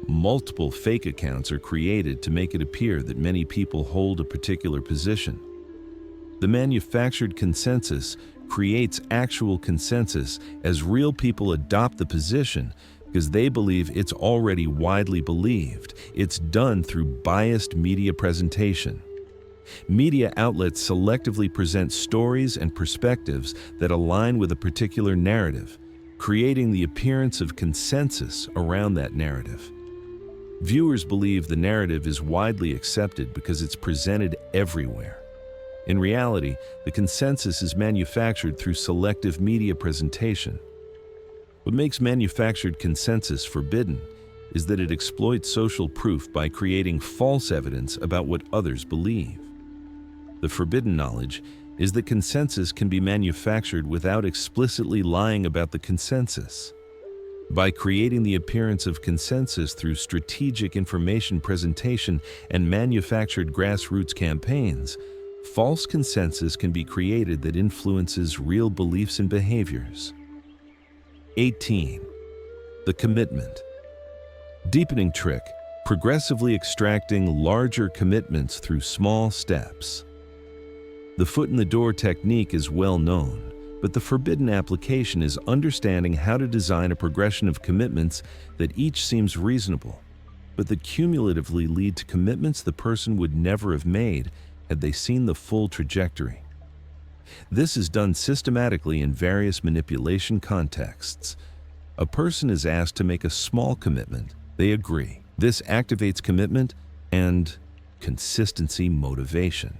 Multiple fake accounts are created to make it appear that many people hold a particular position. The manufactured consensus creates actual consensus as real people adopt the position because they believe it's already widely believed. It's done through biased media presentation. Media outlets selectively present stories and perspectives that align with a particular narrative, creating the appearance of consensus around that narrative. Viewers believe the narrative is widely accepted because it's presented everywhere. In reality, the consensus is manufactured through selective media presentation. What makes manufactured consensus forbidden is that it exploits social proof by creating false evidence about what others believe. The forbidden knowledge is that consensus can be manufactured without explicitly lying about the consensus. By creating the appearance of consensus through strategic information presentation and manufactured grassroots campaigns, false consensus can be created that influences real beliefs and behaviors. 18. The commitment. Deepening trick: progressively extracting larger commitments through small steps. The foot-in-the-door technique is well known, but the forbidden application is understanding how to design a progression of commitments that each seems reasonable, but that cumulatively lead to commitments the person would never have made had they seen the full trajectory. This is done systematically in various manipulation contexts. A person is asked to make a small commitment. They agree. This activates commitment and consistency motivation.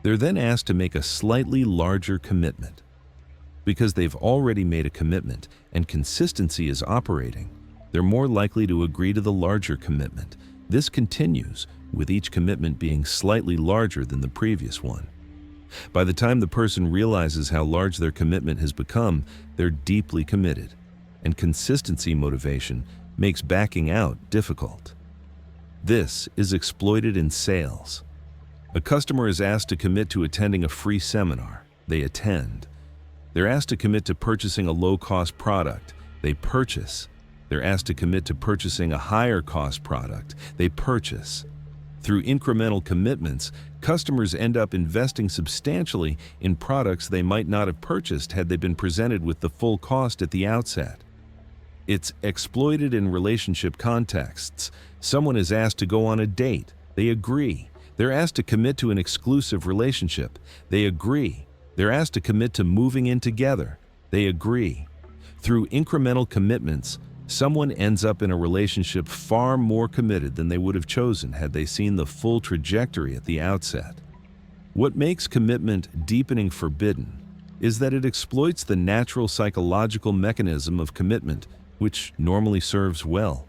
They're then asked to make a slightly larger commitment. Because they've already made a commitment and consistency is operating, they're more likely to agree to the larger commitment. This continues, with each commitment being slightly larger than the previous one. By the time the person realizes how large their commitment has become, they're deeply committed, and consistency motivation makes backing out difficult. This is exploited in sales. A customer is asked to commit to attending a free seminar. They attend. They're asked to commit to purchasing a low-cost product. They purchase. They're asked to commit to purchasing a higher-cost product. They purchase. Through incremental commitments, customers end up investing substantially in products they might not have purchased had they been presented with the full cost at the outset. It's exploited in relationship contexts. Someone is asked to go on a date. They agree. They're asked to commit to an exclusive relationship. They agree. They're asked to commit to moving in together. They agree. Through incremental commitments, someone ends up in a relationship far more committed than they would have chosen had they seen the full trajectory at the outset. What makes commitment deepening forbidden is that it exploits the natural psychological mechanism of commitment, which normally serves well.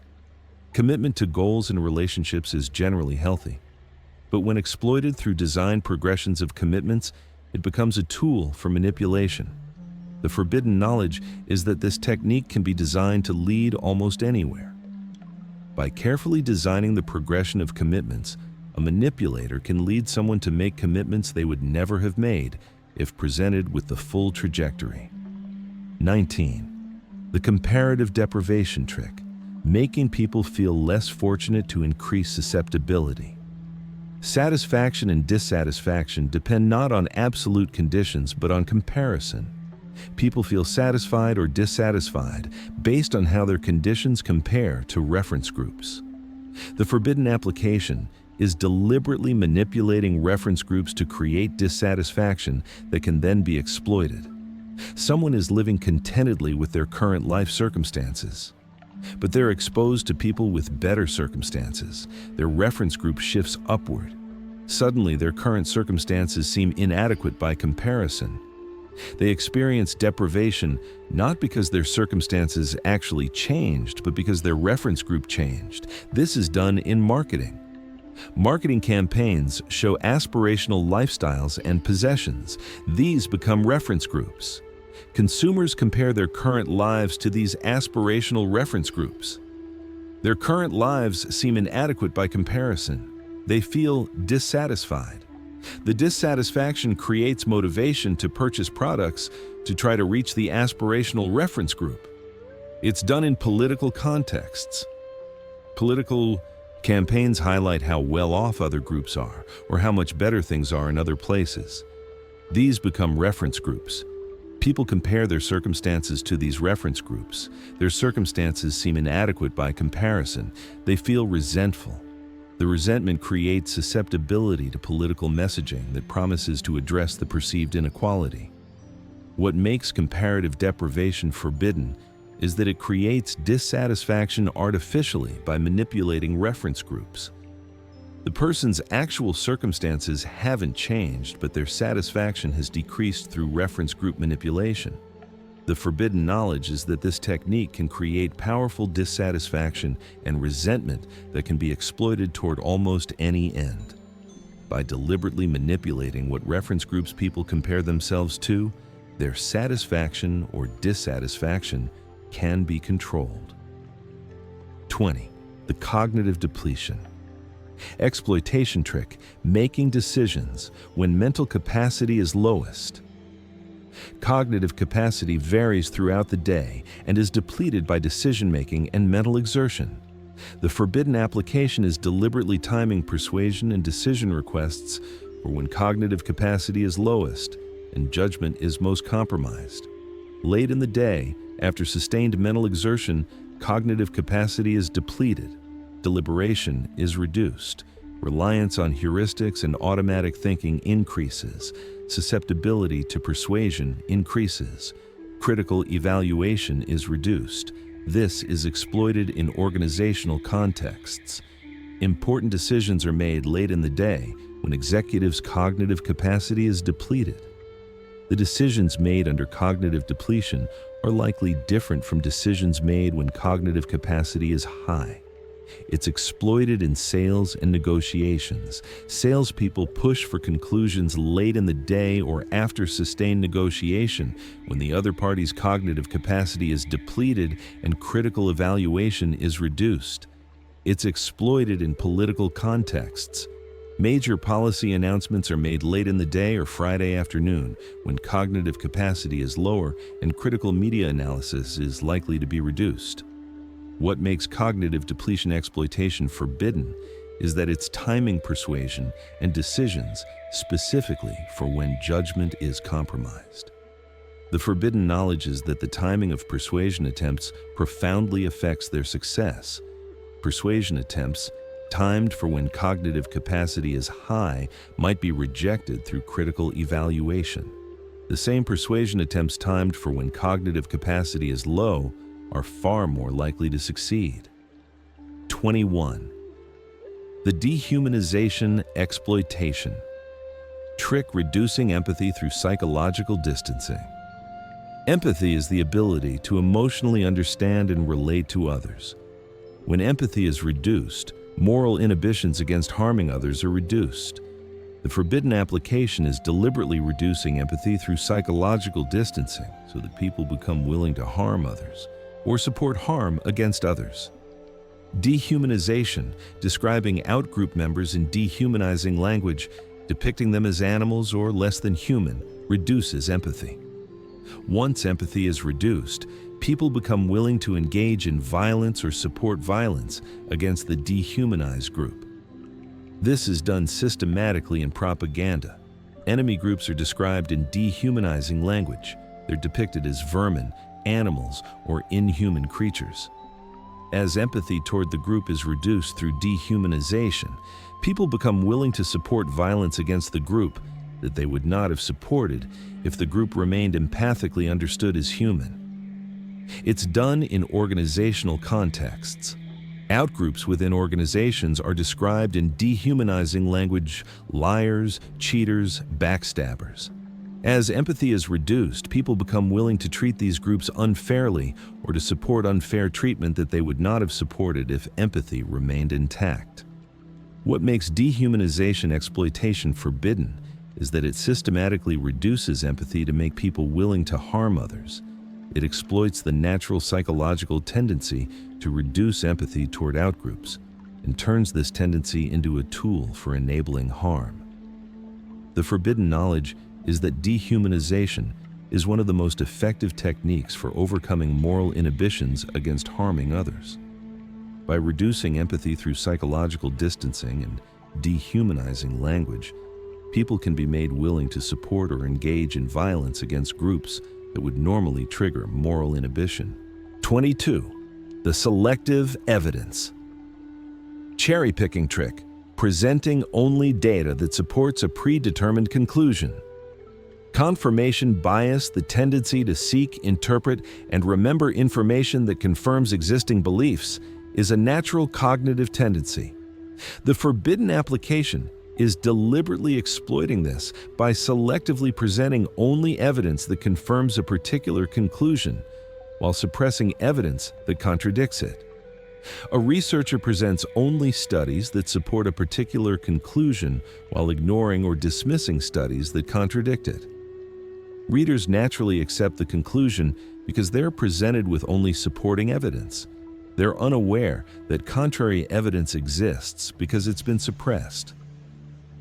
Commitment to goals in relationships is generally healthy, but when exploited through design progressions of commitments, it becomes a tool for manipulation. The forbidden knowledge is that this technique can be designed to lead almost anywhere. By carefully designing the progression of commitments, a manipulator can lead someone to make commitments they would never have made if presented with the full trajectory. 19. The comparative deprivation trick, making people feel less fortunate to increase susceptibility. Satisfaction and dissatisfaction depend not on absolute conditions but on comparison. People feel satisfied or dissatisfied based on how their conditions compare to reference groups. The forbidden application is deliberately manipulating reference groups to create dissatisfaction that can then be exploited. Someone is living contentedly with their current life circumstances, but they're exposed to people with better circumstances. Their reference group shifts upward. Suddenly, their current circumstances seem inadequate by comparison. They experience deprivation not because their circumstances actually changed, but because their reference group changed. This is done in marketing. Marketing campaigns show aspirational lifestyles and possessions. These become reference groups. Consumers compare their current lives to these aspirational reference groups. Their current lives seem inadequate by comparison. They feel dissatisfied. The dissatisfaction creates motivation to purchase products to try to reach the aspirational reference group. It's done in political contexts. Political campaigns highlight how well off other groups are or how much better things are in other places. These become reference groups. People compare their circumstances to these reference groups. Their circumstances seem inadequate by comparison. They feel resentful. The resentment creates susceptibility to political messaging that promises to address the perceived inequality. What makes comparative deprivation forbidden is that it creates dissatisfaction artificially by manipulating reference groups. The person's actual circumstances haven't changed, but their satisfaction has decreased through reference group manipulation. The forbidden knowledge is that this technique can create powerful dissatisfaction and resentment that can be exploited toward almost any end. By deliberately manipulating what reference groups people compare themselves to, their satisfaction or dissatisfaction can be controlled. 20. The cognitive depletion. Exploitation trick, making decisions when mental capacity is lowest. Cognitive capacity varies throughout the day and is depleted by decision-making and mental exertion. The forbidden application is deliberately timing persuasion and decision requests for when cognitive capacity is lowest and judgment is most compromised. Late in the day, after sustained mental exertion, cognitive capacity is depleted. Deliberation is reduced. Reliance on heuristics and automatic thinking increases. Susceptibility to persuasion increases. Critical evaluation is reduced. This is exploited in organizational contexts. Important decisions are made late in the day when executives' cognitive capacity is depleted. The decisions made under cognitive depletion are likely different from decisions made when cognitive capacity is high. It's exploited in sales and negotiations. Salespeople push for conclusions late in the day or after sustained negotiation, when the other party's cognitive capacity is depleted and critical evaluation is reduced. It's exploited in political contexts. Major policy announcements are made late in the day or Friday afternoon, when cognitive capacity is lower and critical media analysis is likely to be reduced. What makes cognitive depletion exploitation forbidden is that it's timing persuasion and decisions specifically for when judgment is compromised. The forbidden knowledge is that the timing of persuasion attempts profoundly affects their success. Persuasion attempts timed for when cognitive capacity is high might be rejected through critical evaluation. The same persuasion attempts timed for when cognitive capacity is low are far more likely to succeed. 21. The dehumanization exploitation. Trick reducing empathy through psychological distancing. Empathy is the ability to emotionally understand and relate to others. When empathy is reduced, moral inhibitions against harming others are reduced. The forbidden application is deliberately reducing empathy through psychological distancing so that people become willing to harm others or support harm against others. Dehumanization, describing outgroup members in dehumanizing language, depicting them as animals or less than human, reduces empathy. Once empathy is reduced, people become willing to engage in violence or support violence against the dehumanized group. This is done systematically in propaganda. Enemy groups are described in dehumanizing language. They're depicted as vermin, animals, or inhuman creatures. As empathy toward the group is reduced through dehumanization, people become willing to support violence against the group that they would not have supported if the group remained empathically understood as human. It's done in organizational contexts. Outgroups within organizations are described in dehumanizing language: liars, cheaters, backstabbers. As empathy is reduced, people become willing to treat these groups unfairly or to support unfair treatment that they would not have supported if empathy remained intact. What makes dehumanization exploitation forbidden is that it systematically reduces empathy to make people willing to harm others. It exploits the natural psychological tendency to reduce empathy toward outgroups and turns this tendency into a tool for enabling harm. The forbidden knowledge is that dehumanization is one of the most effective techniques for overcoming moral inhibitions against harming others. By reducing empathy through psychological distancing and dehumanizing language, people can be made willing to support or engage in violence against groups that would normally trigger moral inhibition. 22. The selective evidence. Cherry-picking trick, presenting only data that supports a predetermined conclusion. Confirmation bias, the tendency to seek, interpret, and remember information that confirms existing beliefs, is a natural cognitive tendency. The forbidden application is deliberately exploiting this by selectively presenting only evidence that confirms a particular conclusion, while suppressing evidence that contradicts it. A researcher presents only studies that support a particular conclusion while ignoring or dismissing studies that contradict it. Readers naturally accept the conclusion because they're presented with only supporting evidence. They're unaware that contrary evidence exists because it's been suppressed.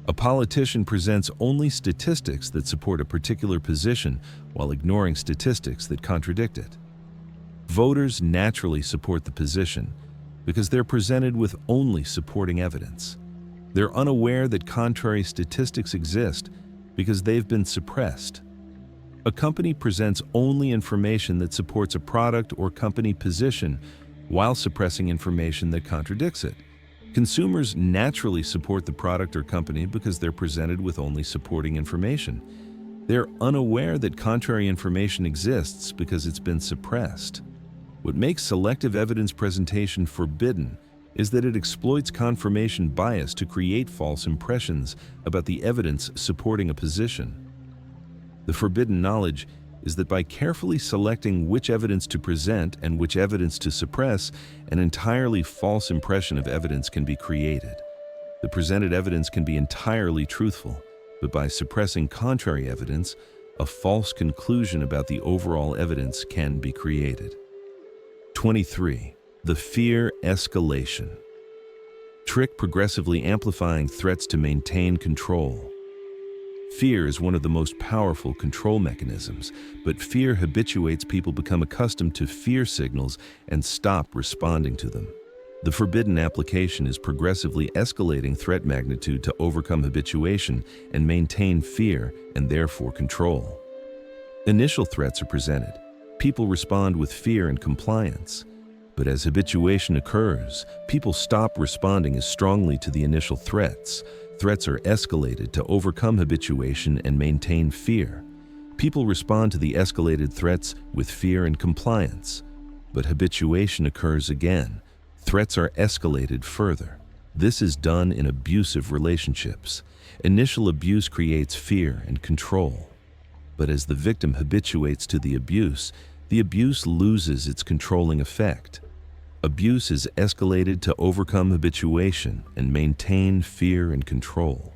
A politician presents only statistics that support a particular position while ignoring statistics that contradict it. Voters naturally support the position because they're presented with only supporting evidence. They're unaware that contrary statistics exist because they've been suppressed. A company presents only information that supports a product or company position while suppressing information that contradicts it. Consumers naturally support the product or company because they're presented with only supporting information. They're unaware that contrary information exists because it's been suppressed. What makes selective evidence presentation forbidden is that it exploits confirmation bias to create false impressions about the evidence supporting a position. The forbidden knowledge is that by carefully selecting which evidence to present and which evidence to suppress, an entirely false impression of evidence can be created. The presented evidence can be entirely truthful, but by suppressing contrary evidence, a false conclusion about the overall evidence can be created. 23. The fear escalation. Trick progressively amplifying threats to maintain control. Fear is one of the most powerful control mechanisms, but fear habituates people become accustomed to fear signals and stop responding to them. The forbidden application is progressively escalating threat magnitude to overcome habituation and maintain fear and therefore control. Initial threats are presented. People respond with fear and compliance. But as habituation occurs, people stop responding as strongly to the initial threats. Threats are escalated to overcome habituation and maintain fear. People respond to the escalated threats with fear and compliance. But habituation occurs again. Threats are escalated further. This is done in abusive relationships. Initial abuse creates fear and control. But as the victim habituates to the abuse loses its controlling effect. Abuse is escalated to overcome habituation and maintain fear and control.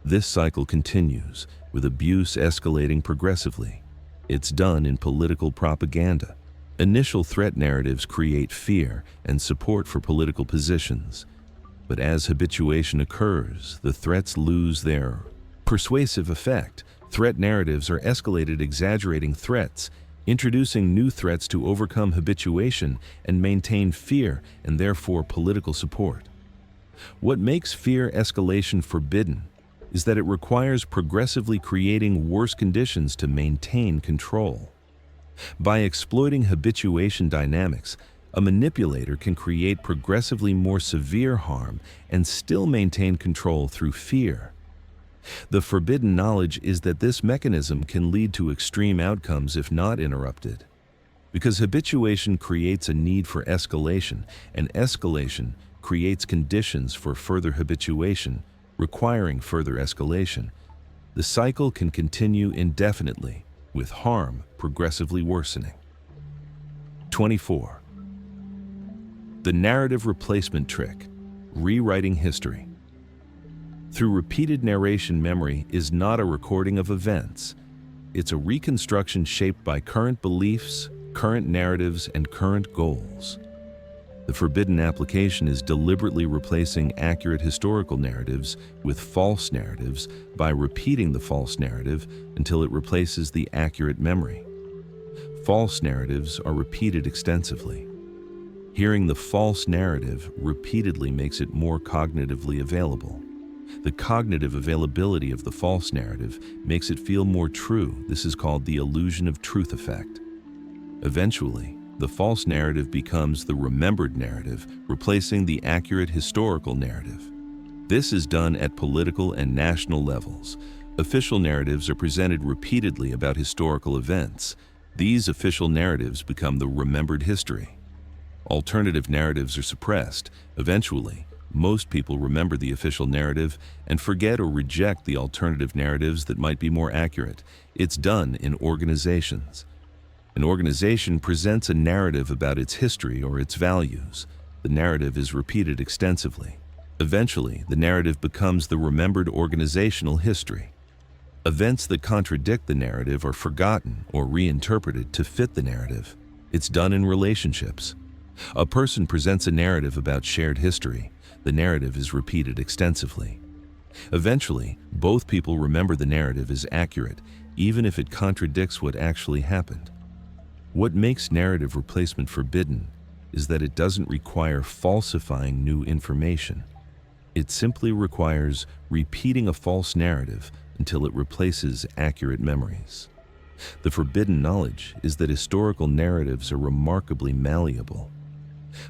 This cycle continues, with abuse escalating progressively. It's done in political propaganda. Initial threat narratives create fear and support for political positions. But as habituation occurs, the threats lose their persuasive effect. Threat narratives are escalated, exaggerating threats, introducing new threats to overcome habituation and maintain fear and therefore political support. What makes fear escalation forbidden is that it requires progressively creating worse conditions to maintain control. By exploiting habituation dynamics, a manipulator can create progressively more severe harm and still maintain control through fear. The forbidden knowledge is that this mechanism can lead to extreme outcomes if not interrupted. Because habituation creates a need for escalation, and escalation creates conditions for further habituation, requiring further escalation. The cycle can continue indefinitely, with harm progressively worsening. 24. The narrative replacement trick, rewriting history. Through repeated narration, memory is not a recording of events. It's a reconstruction shaped by current beliefs, current narratives, and current goals. The forbidden application is deliberately replacing accurate historical narratives with false narratives by repeating the false narrative until it replaces the accurate memory. False narratives are repeated extensively. Hearing the false narrative repeatedly makes it more cognitively available. The cognitive availability of the false narrative makes it feel more true. This is called the illusion of truth effect. Eventually, the false narrative becomes the remembered narrative, replacing the accurate historical narrative. This is done at political and national levels. Official narratives are presented repeatedly about historical events. These official narratives become the remembered history. Alternative narratives are suppressed. Eventually, most people remember the official narrative and forget or reject the alternative narratives that might be more accurate. It's done in organizations. An organization presents a narrative about its history or its values. The narrative is repeated extensively. Eventually, the narrative becomes the remembered organizational history. Events that contradict the narrative are forgotten or reinterpreted to fit the narrative. It's done in relationships. A person presents a narrative about shared history. The narrative is repeated extensively. Eventually, both people remember the narrative is accurate, even if it contradicts what actually happened. What makes narrative replacement forbidden is that it doesn't require falsifying new information. It simply requires repeating a false narrative until it replaces accurate memories. The forbidden knowledge is that historical narratives are remarkably malleable.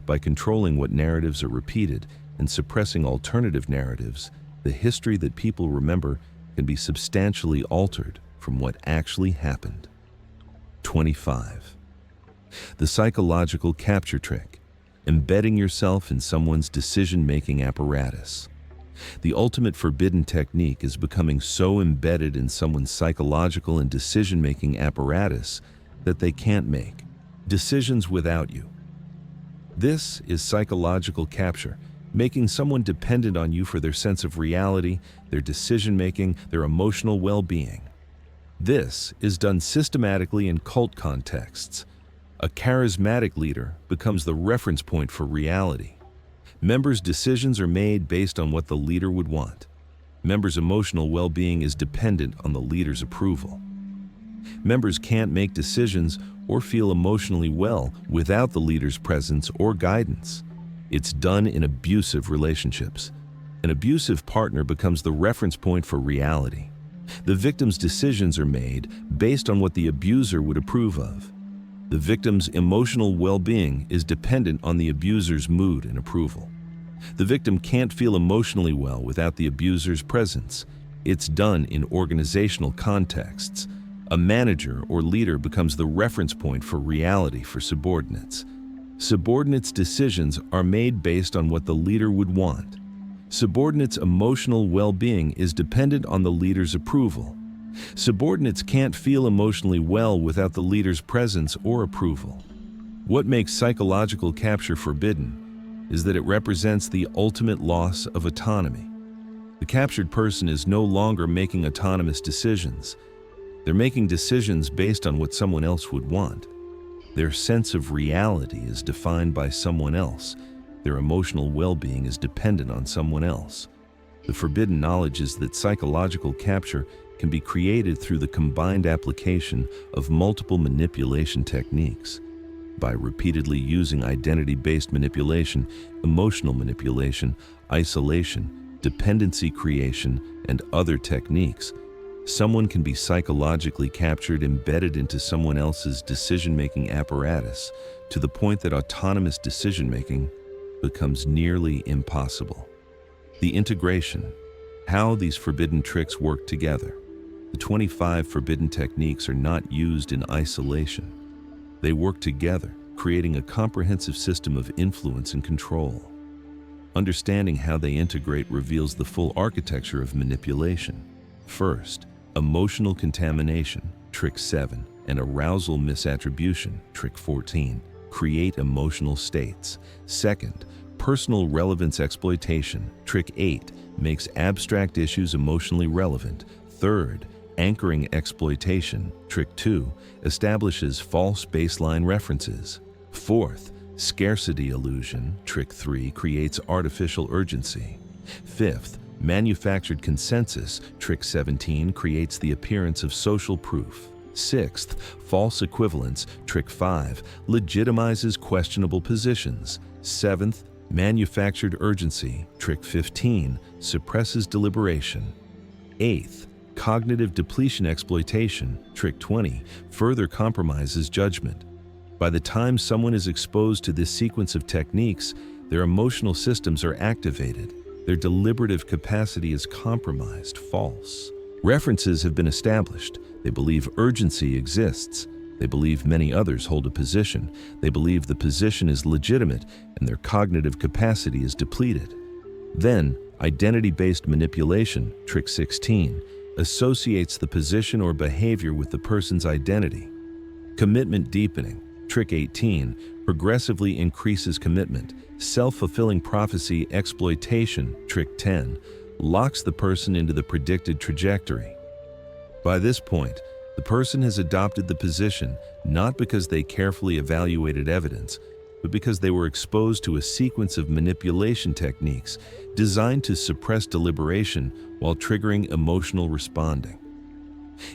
By controlling what narratives are repeated and suppressing alternative narratives, the history that people remember can be substantially altered from what actually happened. 25. The psychological capture trick, embedding yourself in someone's decision-making apparatus. The ultimate forbidden technique is becoming so embedded in someone's psychological and decision-making apparatus that they can't make decisions without you. This is psychological capture, making someone dependent on you for their sense of reality, their decision-making, their emotional well-being. This is done systematically in cult contexts. A charismatic leader becomes the reference point for reality. Members' decisions are made based on what the leader would want. Members' emotional well-being is dependent on the leader's approval. Members can't make decisions or feel emotionally well without the leader's presence or guidance. It's done in abusive relationships. An abusive partner becomes the reference point for reality. The victim's decisions are made based on what the abuser would approve of. The victim's emotional well-being is dependent on the abuser's mood and approval. The victim can't feel emotionally well without the abuser's presence. It's done in organizational contexts. A manager or leader becomes the reference point for reality for subordinates. Subordinates' decisions are made based on what the leader would want. Subordinates' emotional well-being is dependent on the leader's approval. Subordinates can't feel emotionally well without the leader's presence or approval. What makes psychological capture forbidden is that it represents the ultimate loss of autonomy. The captured person is no longer making autonomous decisions. They're making decisions based on what someone else would want. Their sense of reality is defined by someone else. Their emotional well-being is dependent on someone else. The forbidden knowledge is that psychological capture can be created through the combined application of multiple manipulation techniques. By repeatedly using identity-based manipulation, emotional manipulation, isolation, dependency creation, and other techniques, someone can be psychologically captured, embedded into someone else's decision-making apparatus to the point that autonomous decision-making becomes nearly impossible. The integration, how these forbidden tricks work together. The 25 forbidden techniques are not used in isolation. They work together, creating a comprehensive system of influence and control. Understanding how they integrate reveals the full architecture of manipulation. First, emotional contamination, trick 7, and arousal misattribution, trick 14, create emotional states. Second, personal relevance exploitation, trick 8, makes abstract issues emotionally relevant. Third, anchoring exploitation, trick 2, establishes false baseline references. Fourth, scarcity illusion, trick 3, creates artificial urgency. Fifth, manufactured consensus, trick 17, creates the appearance of social proof. Sixth, false equivalence, trick 5, legitimizes questionable positions. Seventh, manufactured urgency, trick 15, suppresses deliberation. Eighth, cognitive depletion exploitation, trick 20, further compromises judgment. By the time someone is exposed to this sequence of techniques, their emotional systems are activated. Their deliberative capacity is compromised, false. References have been established. They believe urgency exists. They believe many others hold a position. They believe the position is legitimate and their cognitive capacity is depleted. Then, identity-based manipulation, trick 16, associates the position or behavior with the person's identity. Commitment deepening, trick 18, progressively increases commitment. Self-fulfilling prophecy exploitation, trick 10, locks the person into the predicted trajectory. By this point, the person has adopted the position not because they carefully evaluated evidence, but because they were exposed to a sequence of manipulation techniques designed to suppress deliberation while triggering emotional responding.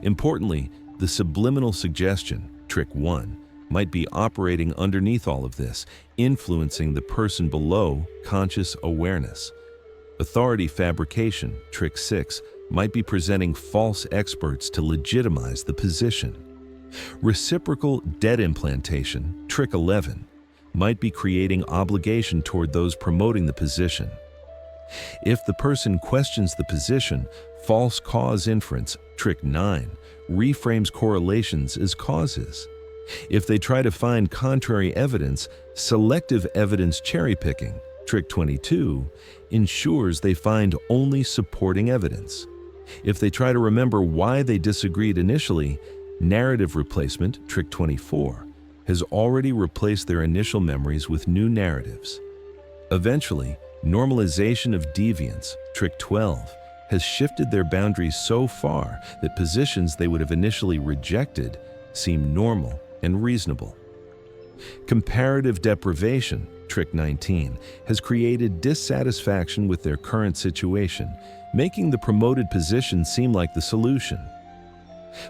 Importantly, the subliminal suggestion, trick 1, might be operating underneath all of this, influencing the person below conscious awareness. Authority fabrication, trick 6, might be presenting false experts to legitimize the position. Reciprocal debt implantation, trick 11, might be creating obligation toward those promoting the position. If the person questions the position, false cause inference, trick 9, reframes correlations as causes. If they try to find contrary evidence, selective evidence cherry-picking, Trick 22 ensures they find only supporting evidence. If they try to remember why they disagreed initially, narrative replacement, trick 24, has already replaced their initial memories with new narratives. Eventually, normalization of deviance, trick 12, has shifted their boundaries so far that positions they would have initially rejected seem normal and reasonable. Comparative deprivation, trick 19, has created dissatisfaction with their current situation, making the promoted position seem like the solution.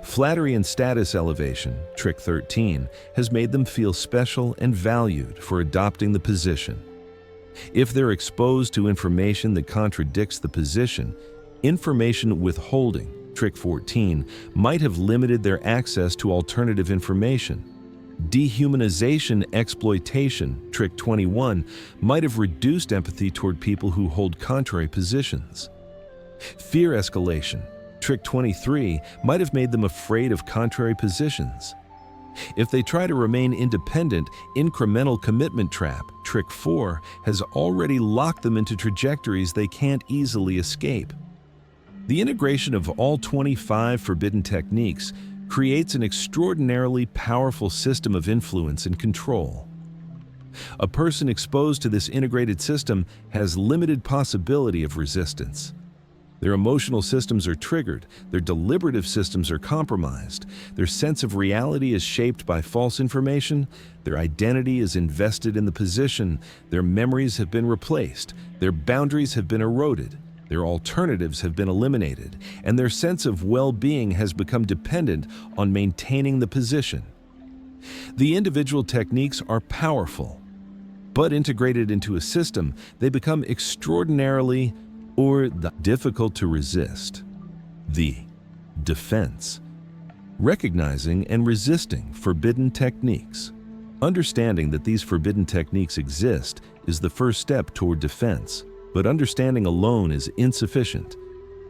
Flattery and status elevation, trick 13, has made them feel special and valued for adopting the position. If they're exposed to information that contradicts the position, information withholding, trick 14, might have limited their access to alternative information. Dehumanization exploitation, trick 21, might have reduced empathy toward people who hold contrary positions. Fear escalation, trick 23, might have made them afraid of contrary positions. If they try to remain independent, incremental commitment trap, trick 4, has already locked them into trajectories they can't easily escape. The integration of all 25 forbidden techniques creates an extraordinarily powerful system of influence and control. A person exposed to this integrated system has limited possibility of resistance. Their emotional systems are triggered, their deliberative systems are compromised, their sense of reality is shaped by false information, their identity is invested in the position, their memories have been replaced, their boundaries have been eroded, their alternatives have been eliminated, and their sense of well-being has become dependent on maintaining the position. The individual techniques are powerful, but integrated into a system, they become extraordinarily difficult to resist. The defense. Recognizing and resisting forbidden techniques. Understanding that these forbidden techniques exist is the first step toward defense, but understanding alone is insufficient.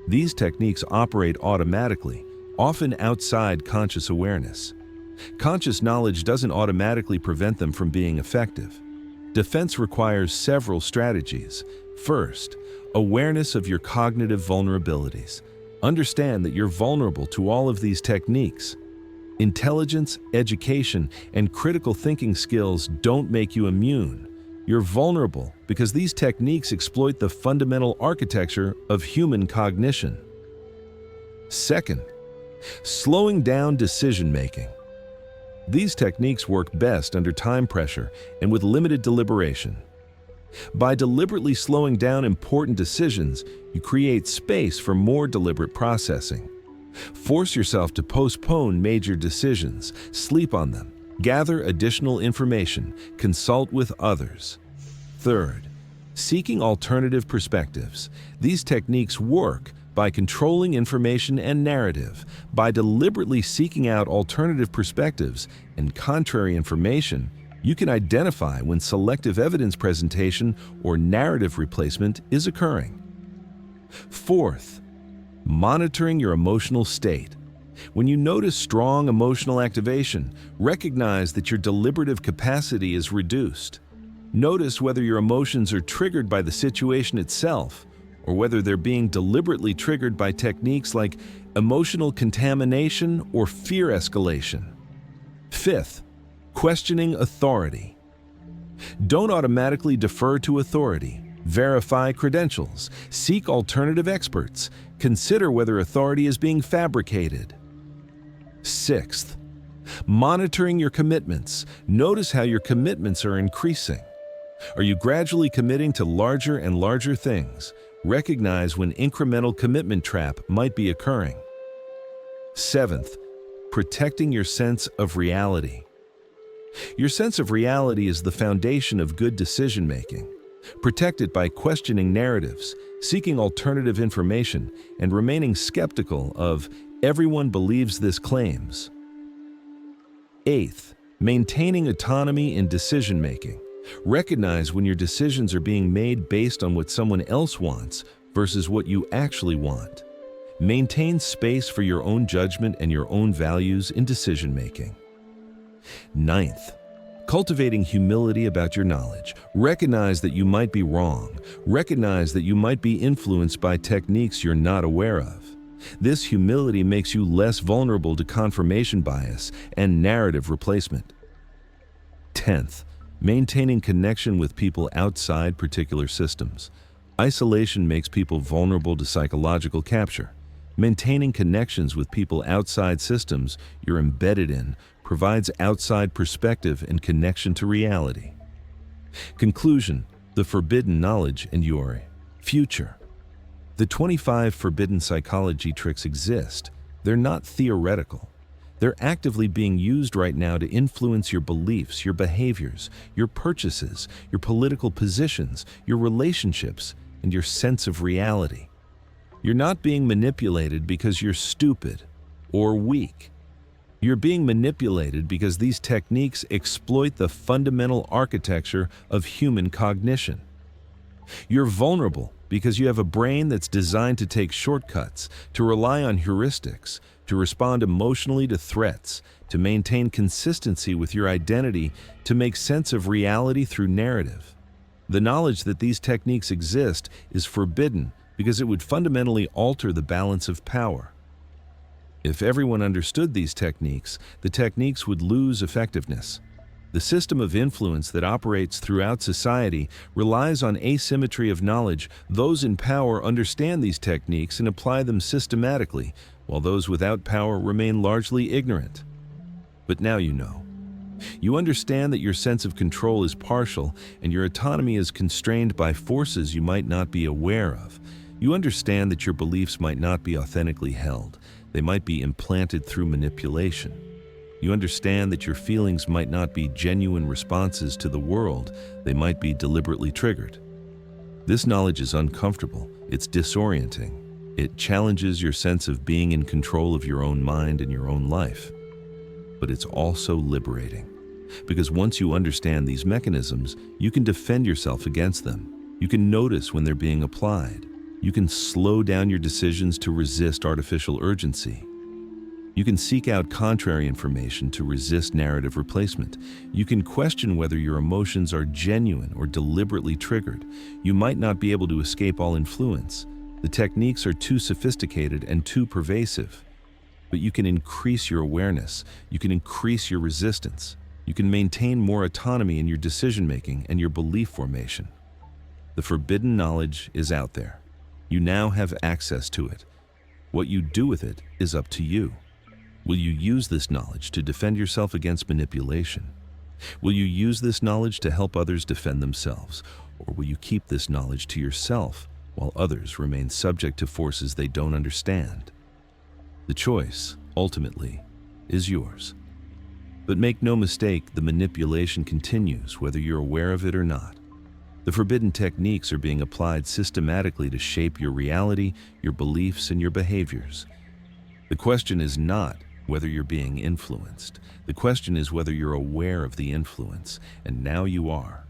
These techniques operate automatically, often outside conscious awareness. Conscious knowledge doesn't automatically prevent them from being effective. Defense requires several strategies. First, awareness of your cognitive vulnerabilities. Understand that you're vulnerable to all of these techniques. Intelligence, education, and critical thinking skills don't make you immune. You're vulnerable because these techniques exploit the fundamental architecture of human cognition. Second, slowing down decision-making. These techniques work best under time pressure and with limited deliberation. By deliberately slowing down important decisions, you create space for more deliberate processing. Force yourself to postpone major decisions, sleep on them, gather additional information, consult with others. Third, seeking alternative perspectives. These techniques work by controlling information and narrative. By deliberately seeking out alternative perspectives and contrary information, you can identify when selective evidence presentation or narrative replacement is occurring. Fourth, monitoring your emotional state. When you notice strong emotional activation, recognize that your deliberative capacity is reduced. Notice whether your emotions are triggered by the situation itself, or whether they're being deliberately triggered by techniques like emotional contamination or fear escalation. Fifth, questioning authority. Don't automatically defer to authority. Verify credentials. Seek alternative experts. Consider whether authority is being fabricated. Sixth, monitoring your commitments. Notice how your commitments are increasing. Are you gradually committing to larger and larger things? Recognize when incremental commitment trap might be occurring. Seventh, protecting your sense of reality. Your sense of reality is the foundation of good decision-making. Protect it by questioning narratives, seeking alternative information, and remaining skeptical of everyone believes this claims. Eighth, maintaining autonomy in decision-making. Recognize when your decisions are being made based on what someone else wants versus what you actually want. Maintain space for your own judgment and your own values in decision-making. Ninth, Cultivating humility about your knowledge. Recognize that you might be wrong. Recognize that you might be influenced by techniques you're not aware of. This humility makes you less vulnerable to confirmation bias and narrative replacement. 10th, maintaining connection with people outside particular systems. Isolation makes people vulnerable to psychological capture. Maintaining connections with people outside systems you're embedded in provides outside perspective and connection to reality. Conclusion: the forbidden knowledge and your future. The 25 forbidden psychology tricks exist. They're not theoretical. They're actively being used right now to influence your beliefs, your behaviors, your purchases, your political positions, your relationships, and your sense of reality. You're not being manipulated because you're stupid or weak. You're being manipulated because these techniques exploit the fundamental architecture of human cognition. You're vulnerable because you have a brain that's designed to take shortcuts, to rely on heuristics, to respond emotionally to threats, to maintain consistency with your identity, to make sense of reality through narrative. The knowledge that these techniques exist is forbidden because it would fundamentally alter the balance of power. If everyone understood these techniques, the techniques would lose effectiveness. The system of influence that operates throughout society relies on asymmetry of knowledge. Those in power understand these techniques and apply them systematically, while those without power remain largely ignorant. But now you know. You understand that your sense of control is partial and your autonomy is constrained by forces you might not be aware of. You understand that your beliefs might not be authentically held. They might be implanted through manipulation. You understand that your feelings might not be genuine responses to the world. They might be deliberately triggered. This knowledge is uncomfortable. It's disorienting. It challenges your sense of being in control of your own mind and your own life. But it's also liberating. Because once you understand these mechanisms, you can defend yourself against them. You can notice when they're being applied. You can slow down your decisions to resist artificial urgency. You can seek out contrary information to resist narrative replacement. You can question whether your emotions are genuine or deliberately triggered. You might not be able to escape all influence. The techniques are too sophisticated and too pervasive. But you can increase your awareness. You can increase your resistance. You can maintain more autonomy in your decision-making and your belief formation. The forbidden knowledge is out there. You now have access to it. What you do with it is up to you. Will you use this knowledge to defend yourself against manipulation? Will you use this knowledge to help others defend themselves? Or will you keep this knowledge to yourself while others remain subject to forces they don't understand? The choice, ultimately, is yours. But make no mistake, the manipulation continues whether you're aware of it or not. The forbidden techniques are being applied systematically to shape your reality, your beliefs, and your behaviors. The question is not whether you're being influenced. The question is whether you're aware of the influence, and now you are.